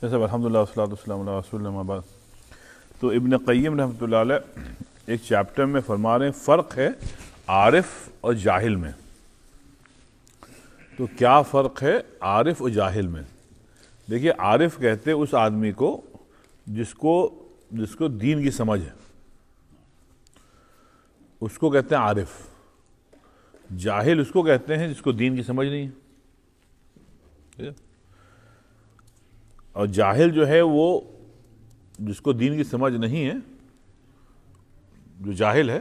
جیسے الحمدللہ والصلاۃ والسلام علی رسول اللہ اما بعد. تو ابن قیم رحمۃ اللہ علیہ ایک چیپٹر میں فرما رہے ہیں فرق ہے عارف اور جاہل میں. تو کیا فرق ہے عارف اور جاہل میں؟ دیکھیے، عارف کہتے ہیں اس آدمی کو جس کو دین کی سمجھ ہے، اس کو کہتے ہیں عارف. جاہل اس کو کہتے ہیں جس کو دین کی سمجھ نہیں ہے. اور جاہل جو ہے وہ جس کو دین کی سمجھ نہیں ہے، جو جاہل ہے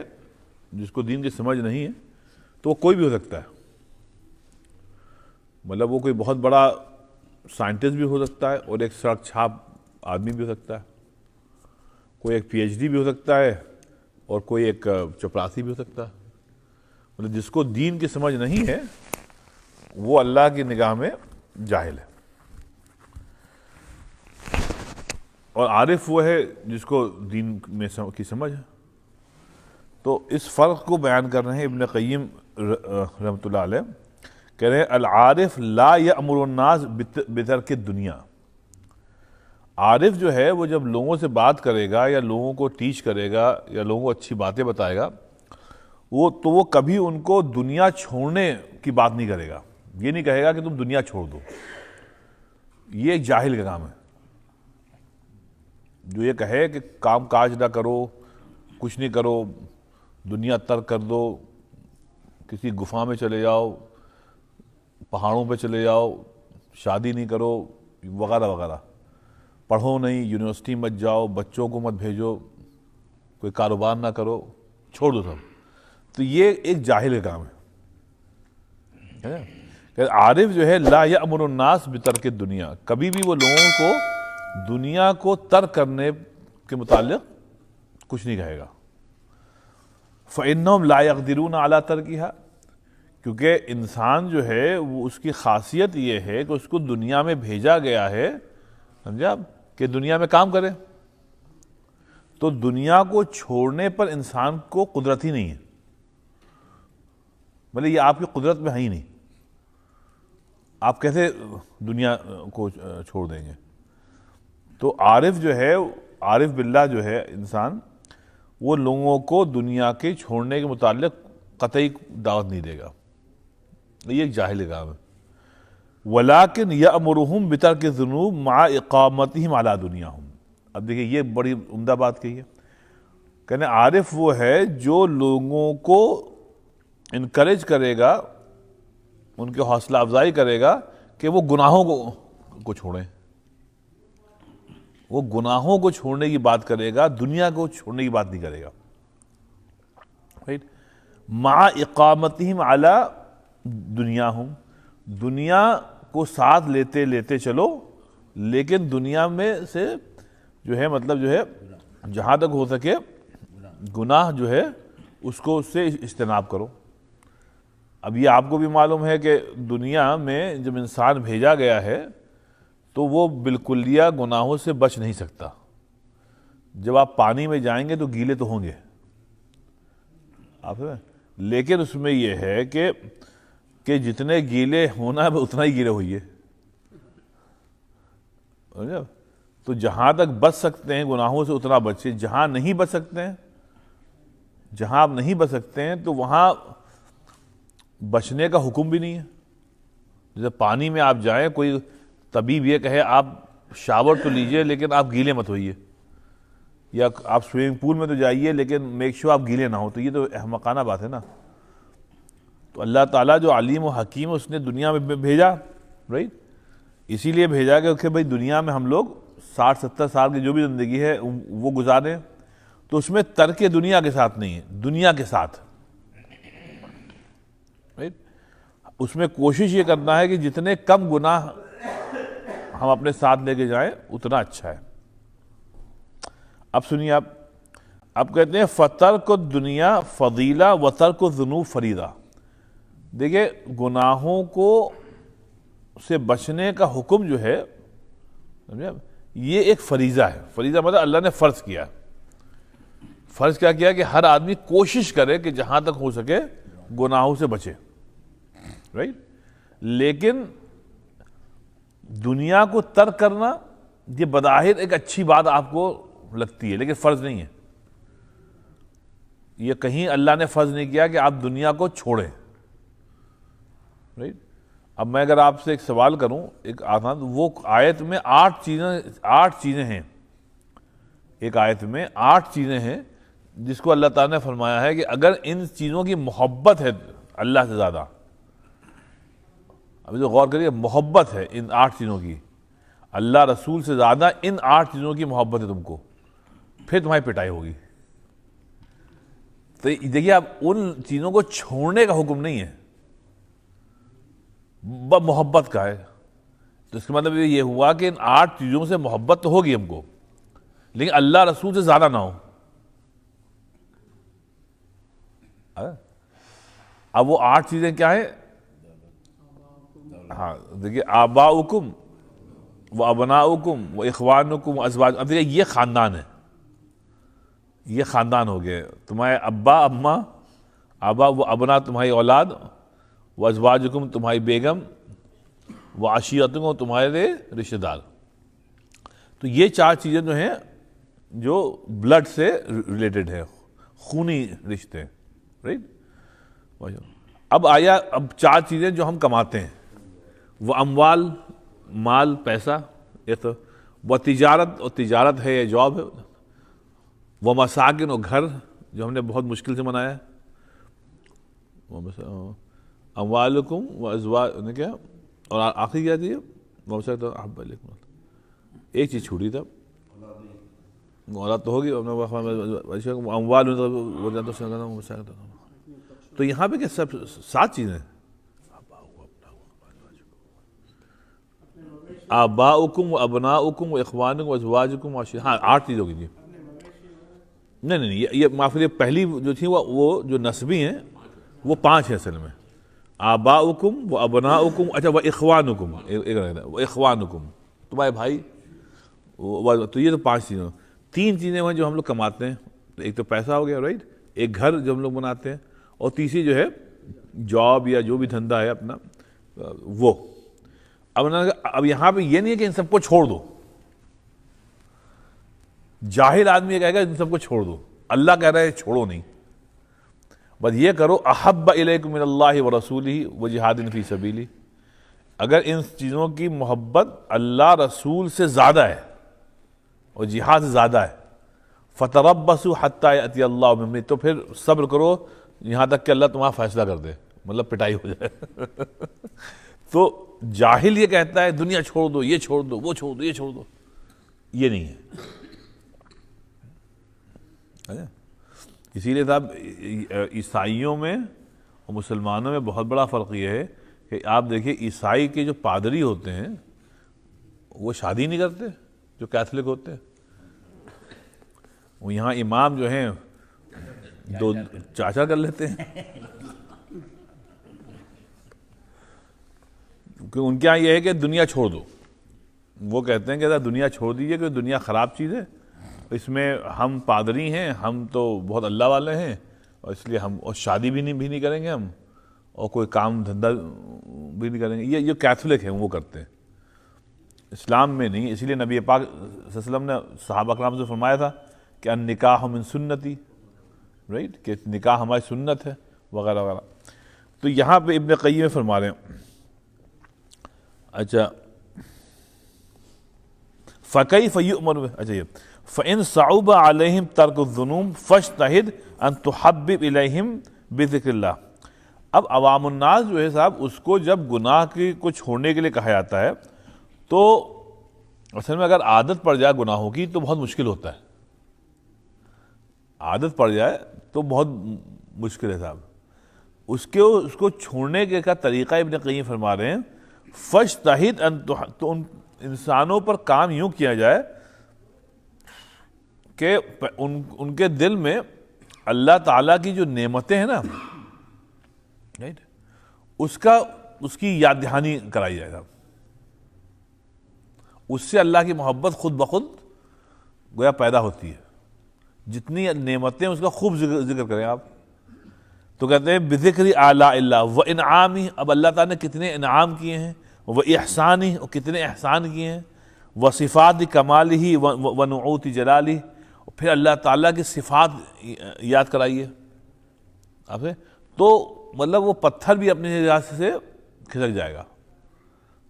جس کو دین کی سمجھ نہیں ہے، تو وہ کوئی بھی ہو سکتا ہے. مطلب وہ کوئی بہت بڑا سائنٹسٹ بھی ہو سکتا ہے اور ایک سڑک چھاپ آدمی بھی ہو سکتا ہے. کوئی ایک پی ایچ ڈی بھی ہو سکتا ہے اور کوئی ایک چپراسی بھی ہو سکتا ہے. مطلب جس کو دین کی سمجھ نہیں ہے وہ اللہ کی نگاہ میں جاہل ہے، اور عارف وہ ہے جس کو دین میں کی سمجھ ہے. تو اس فرق کو بیان کر رہے ہیں ابن قیم رحمۃ اللہ علیہ. کہہ رہے ہیں العارف لا یأمر الناس بترک الدنیا. عارف جو ہے وہ جب لوگوں سے بات کرے گا یا لوگوں کو ٹیچ کرے گا یا لوگوں کو اچھی باتیں بتائے گا، وہ کبھی ان کو دنیا چھوڑنے کی بات نہیں کرے گا. یہ نہیں کہے گا کہ تم دنیا چھوڑ دو. یہ ایک جاہل کا کام ہے جو یہ کہے کہ کام کاج نہ کرو، کچھ نہیں کرو، دنیا ترک کر دو، کسی گفا میں چلے جاؤ، پہاڑوں پہ چلے جاؤ، شادی نہیں کرو وغیرہ وغیرہ، پڑھو نہیں، یونیورسٹی مت جاؤ، بچوں کو مت بھیجو، کوئی کاروبار نہ کرو، چھوڑ دو سب. تو یہ ایک جاہل کا کام ہے. کہ عارف جو ہے لا یأمر الناس بترک الدنیا، کبھی بھی وہ لوگوں کو دنیا کو ترک کرنے کے متعلق کچھ نہیں کہے گا. فإنهم لا يقدرون على ترکها، کیونکہ انسان جو ہے وہ اس کی خاصیت یہ ہے کہ اس کو دنیا میں بھیجا گیا ہے، سمجھے آپ، کہ دنیا میں کام کرے. تو دنیا کو چھوڑنے پر انسان کو قدرت ہی نہیں ہے. مطلب یہ آپ کی قدرت میں ہے ہی نہیں. آپ کیسے دنیا کو چھوڑ دیں گے؟ تو عارف جو ہے، عارف باللہ جو ہے انسان، وہ لوگوں کو دنیا کے چھوڑنے کے متعلق قطعی دعوت نہیں دے گا. یہ ایک جاہل کام ہے. وَلَكِنْ يَأْمُرُهُمْ بِتَرْكِ الذُّنُوبِ مَعَ إِقَامَتِهِمْ عَلَى دُنْيَاهُمْ. اب دیکھیں یہ بڑی عمدہ بات کہی ہے. کہنے عارف وہ ہے جو لوگوں کو انکریج کرے گا، ان کے حوصلہ افزائی کرے گا کہ وہ گناہوں کو چھوڑیں. وہ گناہوں کو چھوڑنے کی بات کرے گا، دنیا کو چھوڑنے کی بات نہیں کرے گا. مع اقامتہم علی دنیاہم، دنیا کو ساتھ لیتے لیتے چلو، لیکن دنیا میں سے جو ہے مطلب جو ہے جہاں تک ہو سکے گناہ جو ہے اس سے اجتناب کرو. اب یہ آپ کو بھی معلوم ہے کہ دنیا میں جب انسان بھیجا گیا ہے تو وہ بالکلیہ گناہوں سے بچ نہیں سکتا. جب آپ پانی میں جائیں گے تو گیلے تو ہوں گے آپ، لیکن اس میں یہ ہے کہ جتنے گیلے ہونا ہے اتنا ہی گیلے ہوئیے. تو جہاں تک بچ سکتے ہیں گناہوں سے اتنا بچے. جہاں نہیں بچ سکتے ہیں، جہاں آپ نہیں بچ سکتے ہیں تو وہاں بچنے کا حکم بھی نہیں ہے. جیسے پانی میں آپ جائیں، کوئی طبیب یہ کہے آپ شاور تو لیجئے لیکن آپ گیلے مت ہوئیے، یا آپ سوئمنگ پول میں تو جائیے لیکن میک شور آپ گیلے نہ ہو. تو یہ تو احمقانہ بات ہے نا. تو اللہ تعالیٰ جو علیم و حکیم اس نے دنیا میں بھیجا، رائٹ، اسی لیے بھیجا کہ بھائی دنیا میں ہم لوگ 60-70 سال کی جو بھی زندگی ہے وہ گزاریں. تو اس میں ترک دنیا کے ساتھ نہیں ہے، دنیا کے ساتھ، رائٹ. اس میں کوشش یہ کرنا ہے کہ جتنے کم گناہ ہم اپنے ساتھ لے کے جائیں اتنا اچھا ہے. اب سنیے آپ، اب کہتے ہیں فَتَرْكُ الدُّنْيَا فَضِيلَةٌ وَتَرْكُ الذُّنُوبِ فَرِيضَةٌ. دیکھیں گناہوں کو سے بچنے کا حکم جو ہے یہ ایک فریضہ ہے. فریضہ مطلب اللہ نے فرض کیا. فرض کیا کیا کہ ہر آدمی کوشش کرے کہ جہاں تک ہو سکے گناہوں سے بچے، رائٹ. لیکن دنیا کو ترک کرنا یہ بظاہر ایک اچھی بات آپ کو لگتی ہے لیکن فرض نہیں ہے. یہ کہیں اللہ نے فرض نہیں کیا کہ آپ دنیا کو چھوڑیں. رائٹ. اب میں اگر آپ سے ایک سوال کروں ایک آسان، وہ آیت میں 8 چیزیں ہیں. ایک آیت میں 8 چیزیں ہیں جس کو اللہ تعالیٰ نے فرمایا ہے کہ اگر ان چیزوں کی محبت ہے اللہ سے زیادہ، ابھی تو غور کریے، محبت ہے ان 8 چیزوں کی، اللہ رسول سے زیادہ ان 8 چیزوں کی محبت ہے تم کو، پھر تمہاری پٹائی ہوگی. تو دیکھیے اب ان چیزوں کو چھوڑنے کا حکم نہیں ہے، محبت کا ہے. تو اس کا مطلب یہ ہوا کہ ان 8 چیزوں سے محبت تو ہوگی ہم کو، لیکن اللہ رسول سے زیادہ نہ ہو. اب وہ 8 چیزیں کیا ہیں؟ ہاں دیکھیے، آباؤکم و ابناؤکم و اخوانکم و ازواج. اب دیکھیے یہ خاندان ہے، یہ خاندان ہو گئے. تمہارے ابا اماں، آبا و ابنا تمہاری اولاد، و ازواجکم تمہاری بیگم، و عشیرتکم تمہارے رشتہ دار. تو یہ 4 چیزیں جو ہیں جو بلڈ سے ریلیٹڈ ہے، خونی رشتے. رائٹ. اب 4 چیزیں جو ہم کماتے ہیں، وہ اموال، مال، پیسہ، وہ تجارت، اور تجارت ہے یا جاب ہے، وہ مساکن، اور گھر جو ہم نے بہت مشکل سے بنایا ہے، اموالکم و ازواج نے کیا، اور آخری کیا تھی ایک چیز چھوٹی تھا، اولاد تو ہوگی، اموال. تو یہاں پہ کیا سب 7 چیزیں، آباؤکم و ابناؤکم و اخوانکم و ازواجکم. ہاں 8 چیزوں کی. نہیں یہ معافی، پہلی جو تھی وہ جو نسبی ہیں وہ 5 ہیں اصل میں. آباؤکم و ابناؤکم، اچھا، و اخوانکم، و اخوانکم تمہارے بھائی. تو یہ تو 5 چیزیں. 3 چیزیں ہیں جو ہم لوگ کماتے ہیں. ایک تو پیسہ ہو گیا، رائٹ، ایک گھر جو ہم لوگ بناتے ہیں، اور تیسری جو ہے جاب یا جو بھی دھندا ہے اپنا وہ. اب یہاں پہ یہ نہیں ہے کہ ان سب کو چھوڑ دو. جاہل آدمی یہ کہے گا ان سب کو چھوڑ دو. اللہ کہہ رہا ہے چھوڑو نہیں، بس یہ کرو، احب الیکم من اللہ ورسولہ وجہاد فی سبیلہ. اگر ان چیزوں کی محبت اللہ رسول سے زیادہ ہے اور جہاد سے زیادہ ہے، فتربصوا حتی یأتی اللہ بامرہ، تو پھر صبر کرو یہاں تک کہ اللہ تمہارا فیصلہ کر دے، مطلب پٹائی ہو جائے. تو جاہل یہ کہتا ہے دنیا چھوڑ دو، یہ چھوڑ دو، وہ چھوڑ دو، یہ چھوڑ دو. یہ نہیں ہے. اسی لیے صاحب عیسائیوں میں اور مسلمانوں میں بہت بڑا فرق یہ ہے کہ آپ دیکھیں عیسائی کے جو پادری ہوتے ہیں وہ شادی نہیں کرتے جو کیتھولک ہوتے ہیں. وہ یہاں امام جو ہیں 2 چاچا کر لیتے ہیں، کیونکہ ان کے یہاں یہ ہے کہ دنیا چھوڑ دو. وہ کہتے ہیں کہ دنیا چھوڑ دیجیے کہ دنیا خراب چیز ہے، اس میں ہم پادری ہیں، ہم تو بہت اللہ والے ہیں، اور اس لیے ہم اور شادی بھی نہیں کریں گے ہم، اور کوئی کام دھندا بھی نہیں کریں گے. یہ جو کیتھولک ہیں وہ کرتے ہیں، اسلام میں نہیں. اسی لیے نبی پاک صلی اللہ علیہ وسلم نے صحابہ کرام سے فرمایا تھا کہ النکاح من سنتی، رائٹ، کہ نکاح ہماری سنت ہے وغیرہ وغیرہ. تو یہاں پہ ابن قیم فرما رہے ہیں. اچھا، فَكَيْفَ يُؤْمَرُ، اچھا یہ فَإِنْ صَعُبَ عَلَيْهِمْ تَرْكُ الذُّنُوبِ فَاجْتَهِدْ أَنْ تُحَبِّبْ إِلَيْهِمْ بِذِكْرِ اللَّهِ. اب عوام الناس جو ہے صاحب، اس کو جب گناہ کو چھوڑنے کے لیے کہا جاتا ہے تو اصل میں اگر عادت پڑ جائے گناہوں کی تو بہت مشکل ہوتا ہے. عادت پڑ جائے تو بہت مشکل ہے صاحب. اس کو چھوڑنے کے کا طریقہ ابن قیم فرما رہے ہیں، فَاجْتَهِدْ أَنْ، تو انسانوں پر کام یوں کیا جائے کہ ان کے دل میں اللہ تعالیٰ کی جو نعمتیں ہیں نا، اس کی یاد دہانی کرائی جائے گا. اس سے اللہ کی محبت خود بخود گویا پیدا ہوتی ہے. جتنی نعمتیں اس کا خوب ذکر کریں آپ. تو کہتے ہیں بذکر آلاء اللہ و انعامی، اب اللہ تعالیٰ نے کتنے انعام کیے ہیں، وہ احسانی، اور کتنے احسان کیے ہیں، وصفات کمالہ ونعوت جلالہ، پھر اللہ تعالیٰ کی صفات یاد کرائیے آپ سے، تو مطلب وہ پتھر بھی اپنی جگہ سے کھسک جائے گا.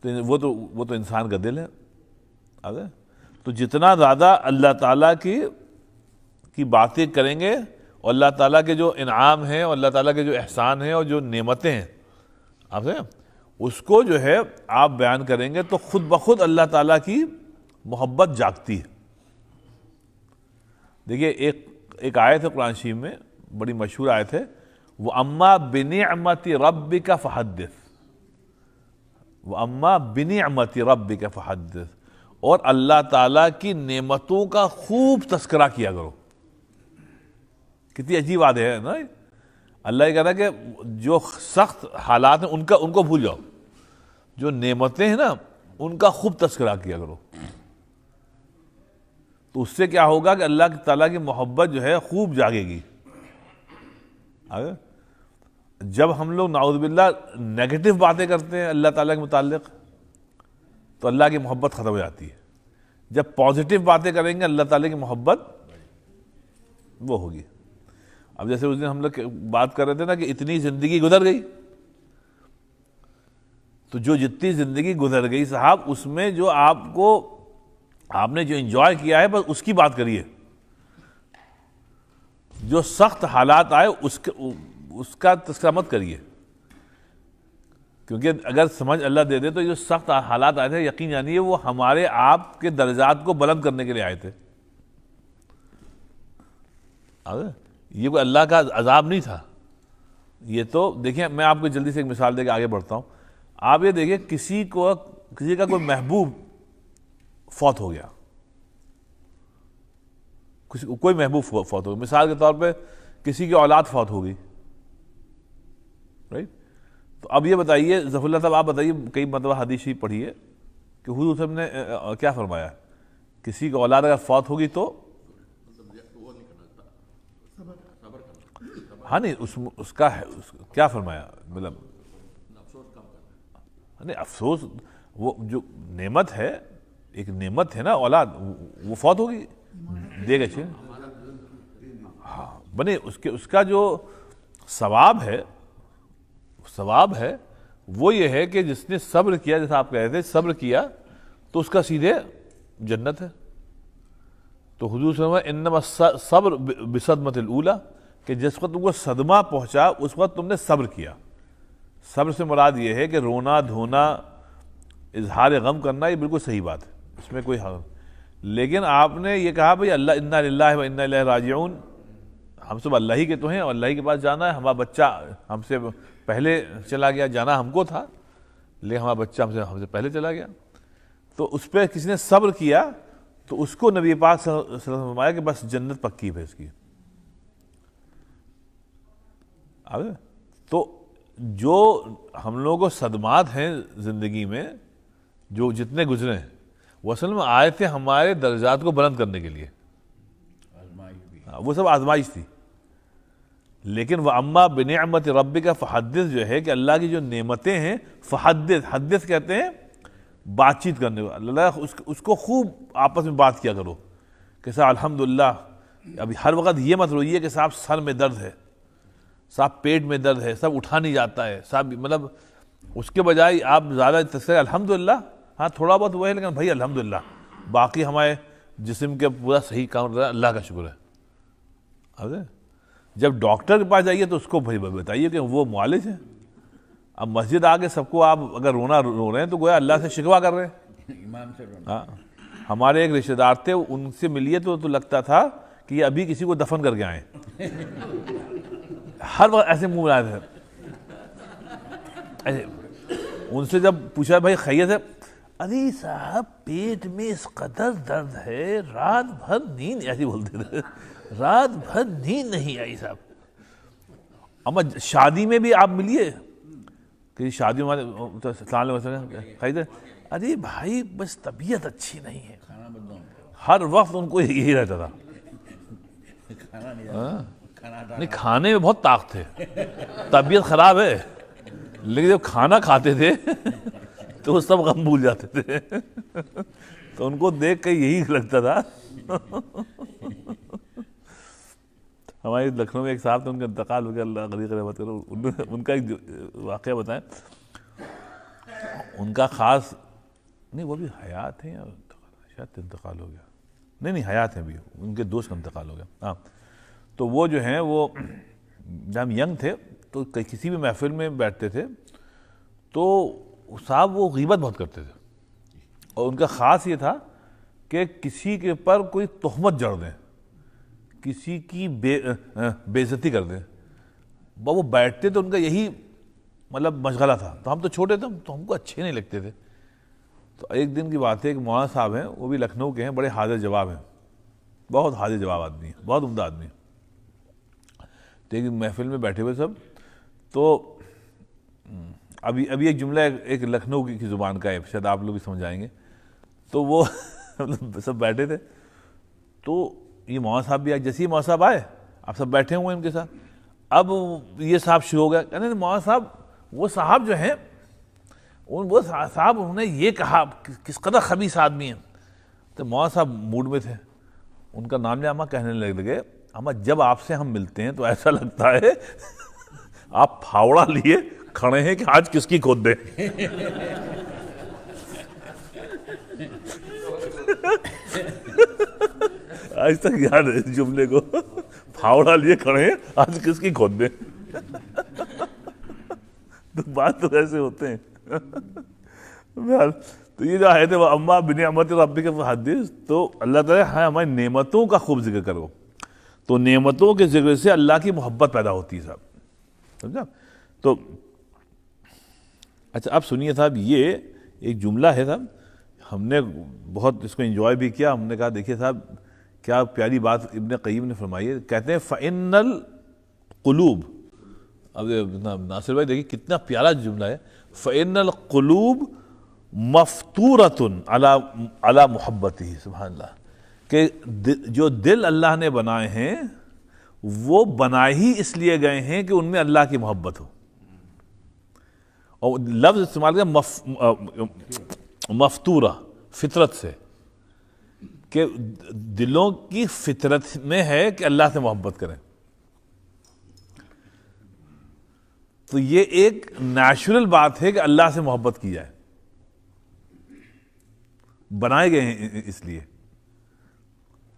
تو وہ تو انسان کا دل ہے. تو جتنا زیادہ اللہ تعالیٰ کی باتیں کریں گے، اور اللہ تعالیٰ کے جو انعام ہیں اور اللہ تعالیٰ کے جو احسان ہیں اور جو نعمتیں ہیں آپ سے، اس کو جو ہے آپ بیان کریں گے تو خود بخود اللہ تعالیٰ کی محبت جاگتی ہے. دیکھیے ایک آیت ہے قرآن شریف میں، بڑی مشہور آیت ہے، وَأَمَّا بِنِعْمَةِ رَبِّكَ فَحَدِّثْ، وَأَمَّا بِنِعْمَةِ رَبِّكَ فَحَدِّثْ، اور اللہ تعالیٰ کی نعمتوں کا خوب تذکرہ کیا کرو. کتنی عجیب بات ہے نا. اللہ یہ کہہ رہا ہے کہ جو سخت حالات ہیں ان کو بھول جاؤ، جو نعمتیں ہیں نا ان کا خوب تذکرہ کیا کرو. تو اس سے کیا ہوگا کہ اللہ تعالیٰ کی محبت جو ہے خوب جاگے گی. جب ہم لوگ نعوذ باللہ نیگیٹو باتیں کرتے ہیں اللہ تعالیٰ کے متعلق تو اللہ کی محبت ختم ہو جاتی ہے. جب پازیٹیو باتیں کریں گے اللہ تعالیٰ کی محبت وہ ہوگی. اب جیسے اس دن ہم لوگ بات کر رہے تھے نا کہ اتنی زندگی گزر گئی، تو جو جتنی زندگی گزر گئی صاحب، اس میں جو آپ نے جو انجوائے کیا ہے بس اس کی بات کریے. جو سخت حالات آئے اس کا تذکرہ مت کریے، کیونکہ اگر سمجھ اللہ دے دے تو جو سخت حالات آئے تھے یقین جانیے وہ ہمارے آپ کے درجات کو بلند کرنے کے لیے آئے تھے. یہ کوئی اللہ کا عذاب نہیں تھا. یہ تو دیکھیں، میں آپ کو جلدی سے ایک مثال دے کے آگے بڑھتا ہوں. آپ یہ دیکھیں کسی کا کوئی محبوب فوت ہو گیا، کوئی محبوب فوت ہو گیا، مثال کے طور پہ کسی کی اولاد فوت ہو گئی، رائٹ؟ تو اب یہ بتائیے ظفر اللہ صاحب، آپ بتائیے کئی مرتبہ حدیث شریف پڑھی ہے کہ حضور صلی اللہ علیہ وسلم نے کیا فرمایا؟ کسی کی اولاد اگر فوت ہوگی تو ہاں نہیں اس کا کیا فرمایا، مطلب نہیں افسوس، وہ جو نعمت ہے، ایک نعمت ہے نا اولاد، وہ فوت ہوگی دے گا چاہیے ہاں بنے اس کا جو ثواب ہے وہ یہ ہے کہ جس نے صبر کیا، جیسا آپ کہہ رہے تھے صبر کیا تو اس کا سیدھے جنت ہے. تو حضور صلی اللہ علیہ وسلم انما صبر بصدمۃ الاولی، کہ جس وقت تم کو صدمہ پہنچا اس وقت تم نے صبر کیا. صبر سے مراد یہ ہے کہ رونا دھونا، اظہار غم کرنا، یہ بالکل صحیح بات ہے، اس میں کوئی حرج. لیکن آپ نے یہ کہا بھئی اللہ انا للہ و انا الیہ راجعون، ہم سب اللہ ہی کے تو ہیں اور اللہ ہی کے پاس جانا ہے. ہمارا بچہ ہم سے پہلے چلا گیا، جانا ہم کو تھا لیکن ہمارا بچہ ہم سے پہلے چلا گیا. تو اس پہ کسی نے صبر کیا تو اس کو نبی پاک صلی اللہ علیہ وسلم نے فرمایا کہ بس جنت پکی ہے اس کی. تو جو ہم لوگوں کو صدمات ہیں زندگی میں، جو جتنے گزرے ہیں، وہ اصل میں آئے تھے ہمارے درجات کو بلند کرنے کے لیے. وہ سب آزمائش تھی. لیکن وَأَمَّا بِنِعْمَةِ رَبِّكَ فَحَدِّثْ جو ہے کہ اللہ کی جو نعمتیں ہیں، فحدث، حدث کہتے ہیں بات چیت کرنے کو. اللہ اس کو خوب آپس میں بات کیا کرو کہ صاحب الحمدللہ. ابھی ہر وقت یہ مت روئیے کہ صاحب سر میں درد ہے، صاحب پیٹ میں درد ہے، سب اٹھا نہیں جاتا ہے صاحب، مطلب اس کے بجائے آپ زیادہ تذکرہ الحمدللہ. ہاں تھوڑا بہت وہ ہے لیکن بھائی الحمدللہ، باقی ہمارے جسم کے پورا صحیح کام کر رہا ہے، اللہ کا شکر ہے. جب ڈاکٹر کے پاس جائیے تو اس کو بھائی بتائیے کہ وہ معالج ہے. اب مسجد آ کے سب کو آپ اگر رونا رو رہے ہیں تو گویا اللہ سے شکوہ کر رہے ہیں. امام سے ہاں ہمارے ایک رشتہ دار تھے، ان سے ملیے تو لگتا تھا کہ یہ ابھی کسی کو دفن کر کے آئے. ہر وقت ایسے منہ بنائے تھے ایسے. ان سے جب پوچھا بھائی خیریت ہے، ارے صاحب پیٹ میں اس قدر درد ہے، رات بھر نیند، ایسی بولتے تھے، رات بھر نیند نہیں آئی صاحب. اما شادی میں بھی آپ ملیے کہ شادی میں السلام علیہ وسلم خیریت ہے، ارے بھائی بس طبیعت اچھی نہیں ہے. ہر وقت ان کو یہی رہتا تھا. نہیں کھانے میں بہت طاقت تھے، طبیعت خراب ہے لیکن جب کھانا کھاتے تھے تو وہ سب غم بھول جاتے تھے. تو ان کو دیکھ کے یہی لگتا تھا. ہمارے لکھنؤ میں ایک صاحب تھے, ان کا انتقال ہو گیا, اللہ غریق رحمت کرو. ان کا ایک واقعہ بتائیں. ان کا خاص نہیں, وہ بھی حیات ہیں یا شاید انتقال ہو گیا, نہیں حیات ہیں بھی, ان کے دوست کا انتقال ہو گیا. ہاں, تو وہ جو ہیں وہ جب ہم ینگ تھے تو کسی بھی محفل میں بیٹھتے تھے تو صاحب وہ غیبت بہت کرتے تھے, اور ان کا خاص یہ تھا کہ کسی کے پر کوئی تہمت جڑ دیں, کسی کی بے عزتی کر دیں. وہ بیٹھتے تو ان کا یہی مطلب مشغلہ تھا. تو ہم تو چھوٹے تھے تو ہم کو اچھے نہیں لگتے تھے. تو ایک دن کی بات ہے, ایک مولانا صاحب ہیں, وہ بھی لکھنؤ کے ہیں, بڑے حاضر جواب ہیں, بہت حاضر جواب آدمی ہیں, بہت عمدہ آدمی ہیں. تو ایک محفل میں بیٹھے ہوئے سب, تو ابھی ایک جملہ ایک لکھنؤ کی زبان کا ہے, شاید آپ لوگ بھی سمجھ آئیں گے. تو وہ سب بیٹھے تھے, تو یہ مولانا صاحب بھی آئے. جیسے ہی مولانا صاحب آئے, آپ سب بیٹھے ہوئے ان کے ساتھ, اب یہ صاحب شروع ہو گیا کہنے, مولانا صاحب وہ صاحب جو ہیں وہ صاحب انہوں نے یہ کہا, کس قدر خبیث آدمی ہیں. تو مولانا صاحب موڈ میں تھے, ان کا نام لے اما کہنے لگے, اما جب آپ سے ہم ملتے ہیں تو ایسا لگتا ہے آپ پھاوڑا لیے کھڑے ہیں کہ آج کس کی کھود دیں. آج تک یاد ہے اس جملے کو, پھاوڑا لیے کھڑے ہیں آج کس کی کھود دیں. تو بات تو ایسے ہوتے ہیں. تو یہ جو آئے تھے وہ اما بنعمت ربک فحدث, تو اللہ تعالیٰ ہماری نعمتوں کا خوب ذکر کرو. تو نعمتوں کے ذکر سے اللہ کی محبت پیدا ہوتی ہے صاحب, سمجھا. تو اچھا اب سنیے صاحب, یہ ایک جملہ ہے صاحب, ہم نے بہت اس کو انجوائے بھی کیا. ہم نے کہا دیکھیے صاحب کیا پیاری بات ابن قیم نے فرمائی ہے. کہتے ہیں فَإِنَّ الْقُلُوبَ, اب ناصر بھائی دیکھیے کتنا پیارا جملہ ہے, فَإِنَّ الْقُلُوبَ مَفْطُورَةٌ عَلَى مُحَبَّتِهِ. سبحان اللہ, کہ جو دل اللہ نے بنائے ہیں وہ بنائے ہی اس لیے گئے ہیں کہ ان میں اللہ کی محبت ہو. اور لفظ استعمال کیا مفتورہ, فطرت سے, کہ دلوں کی فطرت میں ہے کہ اللہ سے محبت کریں. تو یہ ایک نیچرل بات ہے کہ اللہ سے محبت کی جائے, بنائے گئے ہیں اس لیے,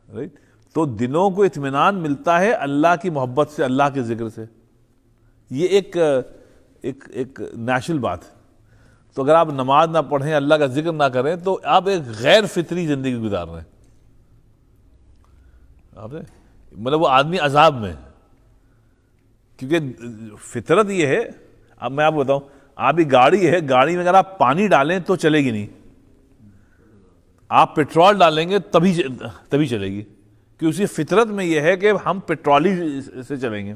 رائٹ. تو دلوں کو اطمینان ملتا ہے اللہ کی محبت سے, اللہ کے ذکر سے. یہ ایک نیچرل بات ہے. تو اگر آپ نماز نہ پڑھیں, اللہ کا ذکر نہ کریں, تو آپ ایک غیر فطری زندگی گزار رہے ہیں. آپ مطلب وہ آدمی عذاب میں, کیونکہ فطرت یہ ہے. اب میں آپ کو بتاؤں, آپ کی گاڑی ہے, گاڑی میں اگر آپ پانی ڈالیں تو چلے گی نہیں, آپ پیٹرول ڈالیں گے تبھی چلے گی, کہ اسی فطرت میں یہ ہے کہ ہم پیٹرول ہی سے چلیں گے.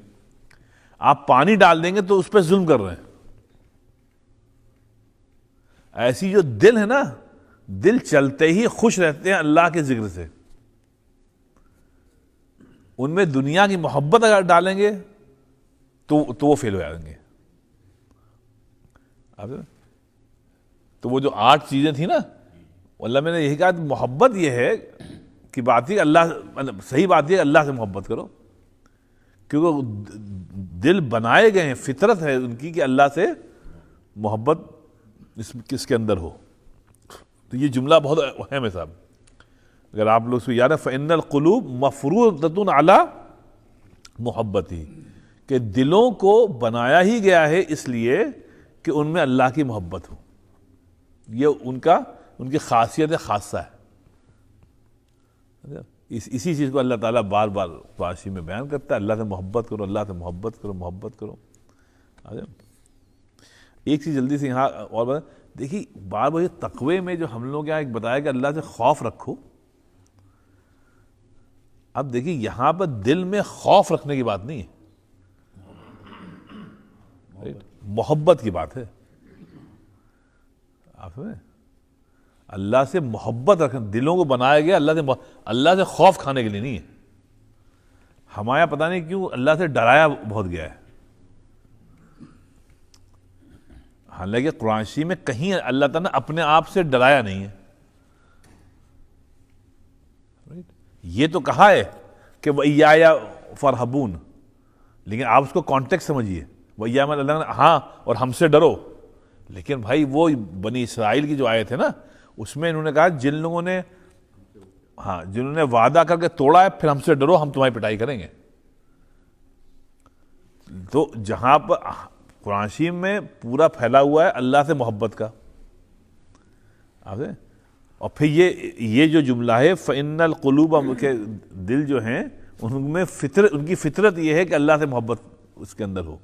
آپ پانی ڈال دیں گے تو اس پہ ظلم کر رہے ہیں. ایسی جو دل ہے نا, دل چلتے ہی خوش رہتے ہیں اللہ کے ذکر سے. ان میں دنیا کی محبت اگر ڈالیں گے تو وہ فیل ہو جائیں گے. تو وہ جو 8 چیزیں تھیں نا, اللہ میں نے یہی کہا, محبت یہ ہے کہ بات ہی اللہ, صحیح بات یہ اللہ سے محبت کرو, کیونکہ دل بنائے گئے ہیں, فطرت ہے ان کی کہ اللہ سے محبت کس کے اندر ہو. تو یہ جملہ بہت اہم ہے صاحب, اگر آپ لوگ اس کو یاد ہے, فَإِنَّ الْقُلُوبَ مَفْرُوضَةٌ عَلَى مُحَبَّتِهِ, کہ دلوں کو بنایا ہی گیا ہے اس لیے کہ ان میں اللہ کی محبت ہو. یہ ان کی خاصیت خاصہ ہے. اسی چیز کو اللہ تعالیٰ بار بار قرآن میں بیان کرتا ہے, اللہ سے محبت کرو, اللہ سے محبت کرو, محبت کرو. ایک چیز جلدی سے یہاں اور بتا, دیکھیے بار بار تقوی میں جو ہم لوگ یہاں ایک بتایا کہ اللہ سے خوف رکھو. اب دیکھیے یہاں پر دل میں خوف رکھنے کی بات نہیں ہے, محبت کی بات ہے. آپ سمجھیں, اللہ سے محبت رکھنا, دلوں کو بنایا گیا اللہ سے خوف کھانے کے لیے نہیں ہے. ہمارا پتہ نہیں کیوں اللہ سے ڈرایا بہت گیا ہے. حالانکہ قرآن شریف میں کہیں اللہ تعالیٰ نے اپنے آپ سے ڈرایا نہیں ہے. یہ تو کہا ہے کہ وَإِيَّايَ فَارْهَبُونَ، لیکن آپ اس کو کانٹیکٹ سمجھیے. وَإِيَّايَ میں اللہ نے ہاں اور ہم سے ڈرو. لیکن بھائی وہ بنی اسرائیل کی جو آیت ہے نا، اس میں انہوں نے کہا جن لوگوں نے جنہوں نے وعدہ کر کے توڑا ہے، پھر ہم سے ڈرو، ہم تمہاری پٹائی کریں گے. تو جہاں پر قرآن شریف میں پورا پھیلا ہوا ہے اللہ سے محبت کا. اور پھر یہ جو جملہ ہے فَإِنَّ الْقُلُوبَ، کے دل جو ہیں ان میں ان کی فطرت یہ ہے کہ اللہ سے محبت اس کے اندر ہو.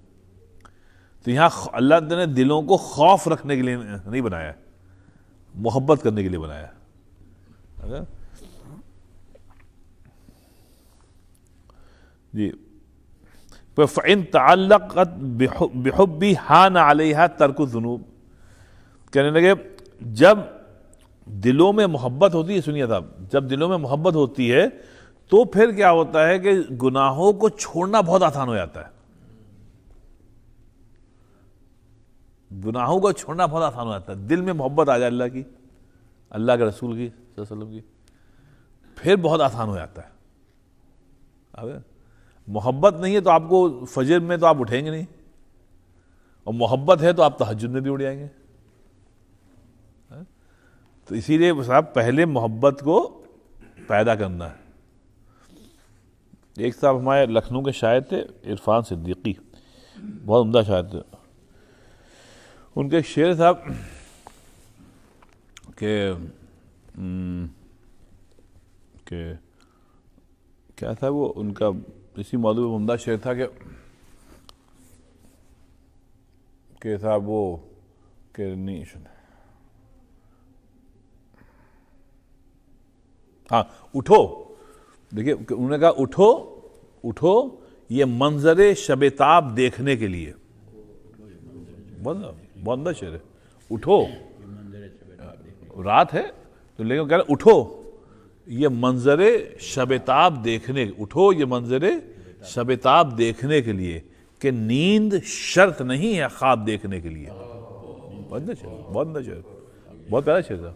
تو یہاں اللہ تعالیٰ نے دلوں کو خوف رکھنے کے لیے نہیں بنایا، محبت کرنے کے لیے بنایا. جی فَإِن تَعَلَّقَتْ بِحُبِّ حَانَ عَلَيْهَا تَرْكُ الذُّنُوبِ. کہنے لگے جب دلوں میں محبت ہوتی ہے، سنیے صاحب، جب دلوں میں محبت ہوتی ہے تو پھر کیا ہوتا ہے کہ گناہوں کو چھوڑنا بہت آسان ہو جاتا ہے. گناہوں کو چھوڑنا بہت آسان ہو جاتا ہے. دل میں محبت آ جائے اللہ کی، اللہ کے رسول کی صلی اللہ علیہ وسلم کی، پھر بہت آسان ہو جاتا ہے. محبت نہیں ہے تو آپ کو فجر میں تو آپ اٹھیں گے نہیں، اور محبت ہے تو آپ تہجد میں بھی اٹھ جائیں گے. تو اسی لیے صاحب پہلے محبت کو پیدا کرنا ہے. ایک صاحب ہمارے لکھنؤ کے شاعر تھے عرفان صدیقی، بہت عمدہ شاعر تھے. ان کے ایک شعر صاحب کہ کیا تھا وہ، ان کا اسی موضوع میں عمدہ شعر تھا کہ صاحب وہ کہ نہیں سنا، اٹھو. دیکھیے انہوں نے کہا اٹھو یہ منظر شب تاب دیکھنے کے لیے. بہت عمدہ شعر ہے. اٹھو، رات ہے تو لیکن کہہ رہے اٹھو یہ منظر شب تاب دیکھنے، اٹھو یہ منظر شب تاب دیکھنے کے لیے کہ نیند شرط نہیں ہے خواب دیکھنے کے لیے. بہت پیارا شعر تھا.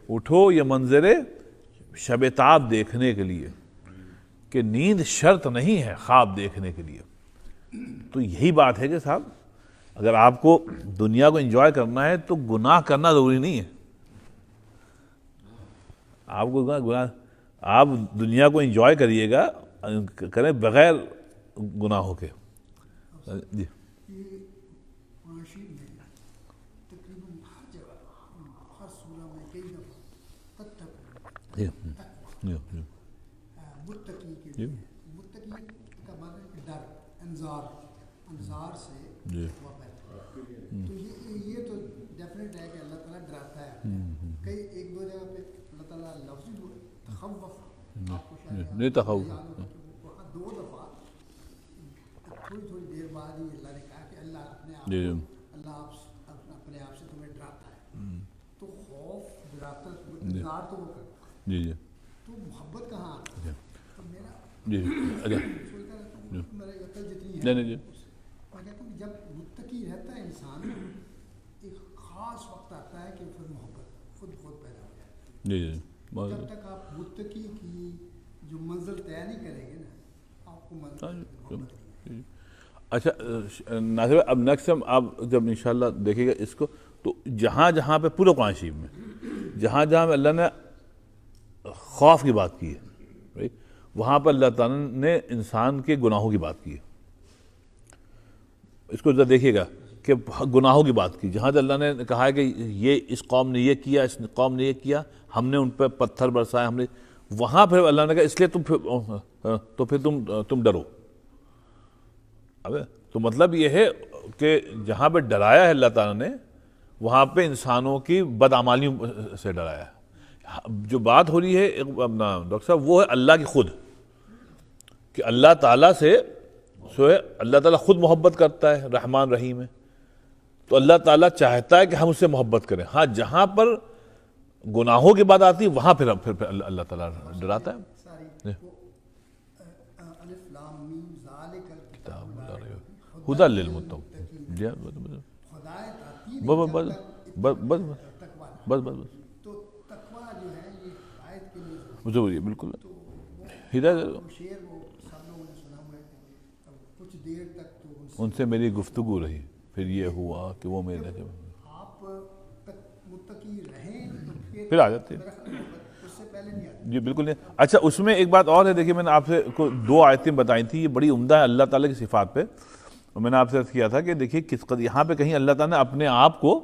اٹھو یہ منظر شب تاب دیکھنے کے لیے کہ نیند شرط نہیں ہے خواب دیکھنے کے لیے. تو یہی بات ہے کہ صاحب اگر آپ کو دنیا کو انجوائے کرنا ہے تو گناہ کرنا ضروری نہیں ہے. آپ کو آپ دنیا کو انجوائے کریے گا، کریں بغیر گناہوں کے. جی متقی کا مطلب ڈر، انظار سے تو یہ تو ڈیفینیٹ ہے کہ اللہ تعالیٰ ڈراتا ہے. کئی ایک دو جگہ پہ اللہ تعالیٰ لفظی تخوف، آپ کو شاید تخوف وہاں 2 دفعہ تھوڑی دیر بعد ہی اللہ نے کہا کہ اللہ اپنے آپ سے تمہیں ڈراتا ہے. تو خوف ڈراتا، انتظار تو وہ کرتا ہے. تو محبت کہاں آتی ہے؟ تو میرا سوچتا رہتا ہوں میری عقل جتنی ہے، میں کہتا ہوں کہ جب متقی رہتا ہے انسان، ایک خاص وقت آتا ہے کہ پھر محبت خود پیدا ہو جاتی ہے. جب تک آپ متقی کی جو منزل طے نہیں کریں گے نا، آپ کو منزل. اچھا ناصر، اب نیکسٹ ٹائم آپ جب انشاءاللہ دیکھیے گا اس کو، تو جہاں جہاں پہ پورے قرآن شریف میں جہاں جہاں پہ اللہ نے خوف کی بات کی ہے، وہاں پر اللہ تعالیٰ نے انسان کے گناہوں کی بات کی ہے. اس کو ذرا دیکھیے گا کہ گناہوں کی بات کی. جہاں اللہ نے کہا ہے کہ یہ اس قوم نے یہ کیا، اس قوم نے یہ کیا، ہم نے ان پہ پتھر برسائے، ہم نے، وہاں پھر اللہ نے کہا اس لیے تم ڈرو. تو مطلب یہ ہے کہ جہاں پہ ڈرایا ہے اللہ تعالیٰ نے، وہاں پہ انسانوں کی بدعمالیوں سے ڈرایا ہے. جو بات ہو رہی ہے اپنا ڈاکٹر صاحب، وہ ہے اللہ کی خود، کہ اللہ تعالیٰ سے اللہ تعالیٰ خود محبت کرتا ہے، رحمان رحیم ہے. تو اللہ تعالیٰ چاہتا ہے کہ ہم اس سے محبت کریں. ہاں جہاں پر گناہوں کی بات آتی ہے وہاں پھر اللہ تعالیٰ ڈراتا ہے. ہدی للمتقین. بس تو تقویٰ جو ہے یہ ہدایت کے لیے ضروری ہے. بالکل شعر وہ سب لوگوں نے سنا ہوا ہے کہ کچھ دیر تک تو ان سے میری گفتگو رہی، پھر یہ ہوا کہ وہ میرے آپ تک متقی رہیں تو پھر آ جاتے ہیں. اس سے پہلے نہیں آتے. جی بالکل نہیں. اچھا اس میں ایک بات اور ہے، دیکھیے میں نے آپ سے 2 آیتیں بتائی تھیں، یہ بڑی عمدہ ہے اللہ تعالیٰ کی صفات پہ. اور میں نے آپ سے عرض کیا تھا کہ دیکھیے کس قدر یہاں پہ کہیں اللہ تعالیٰ نے اپنے آپ کو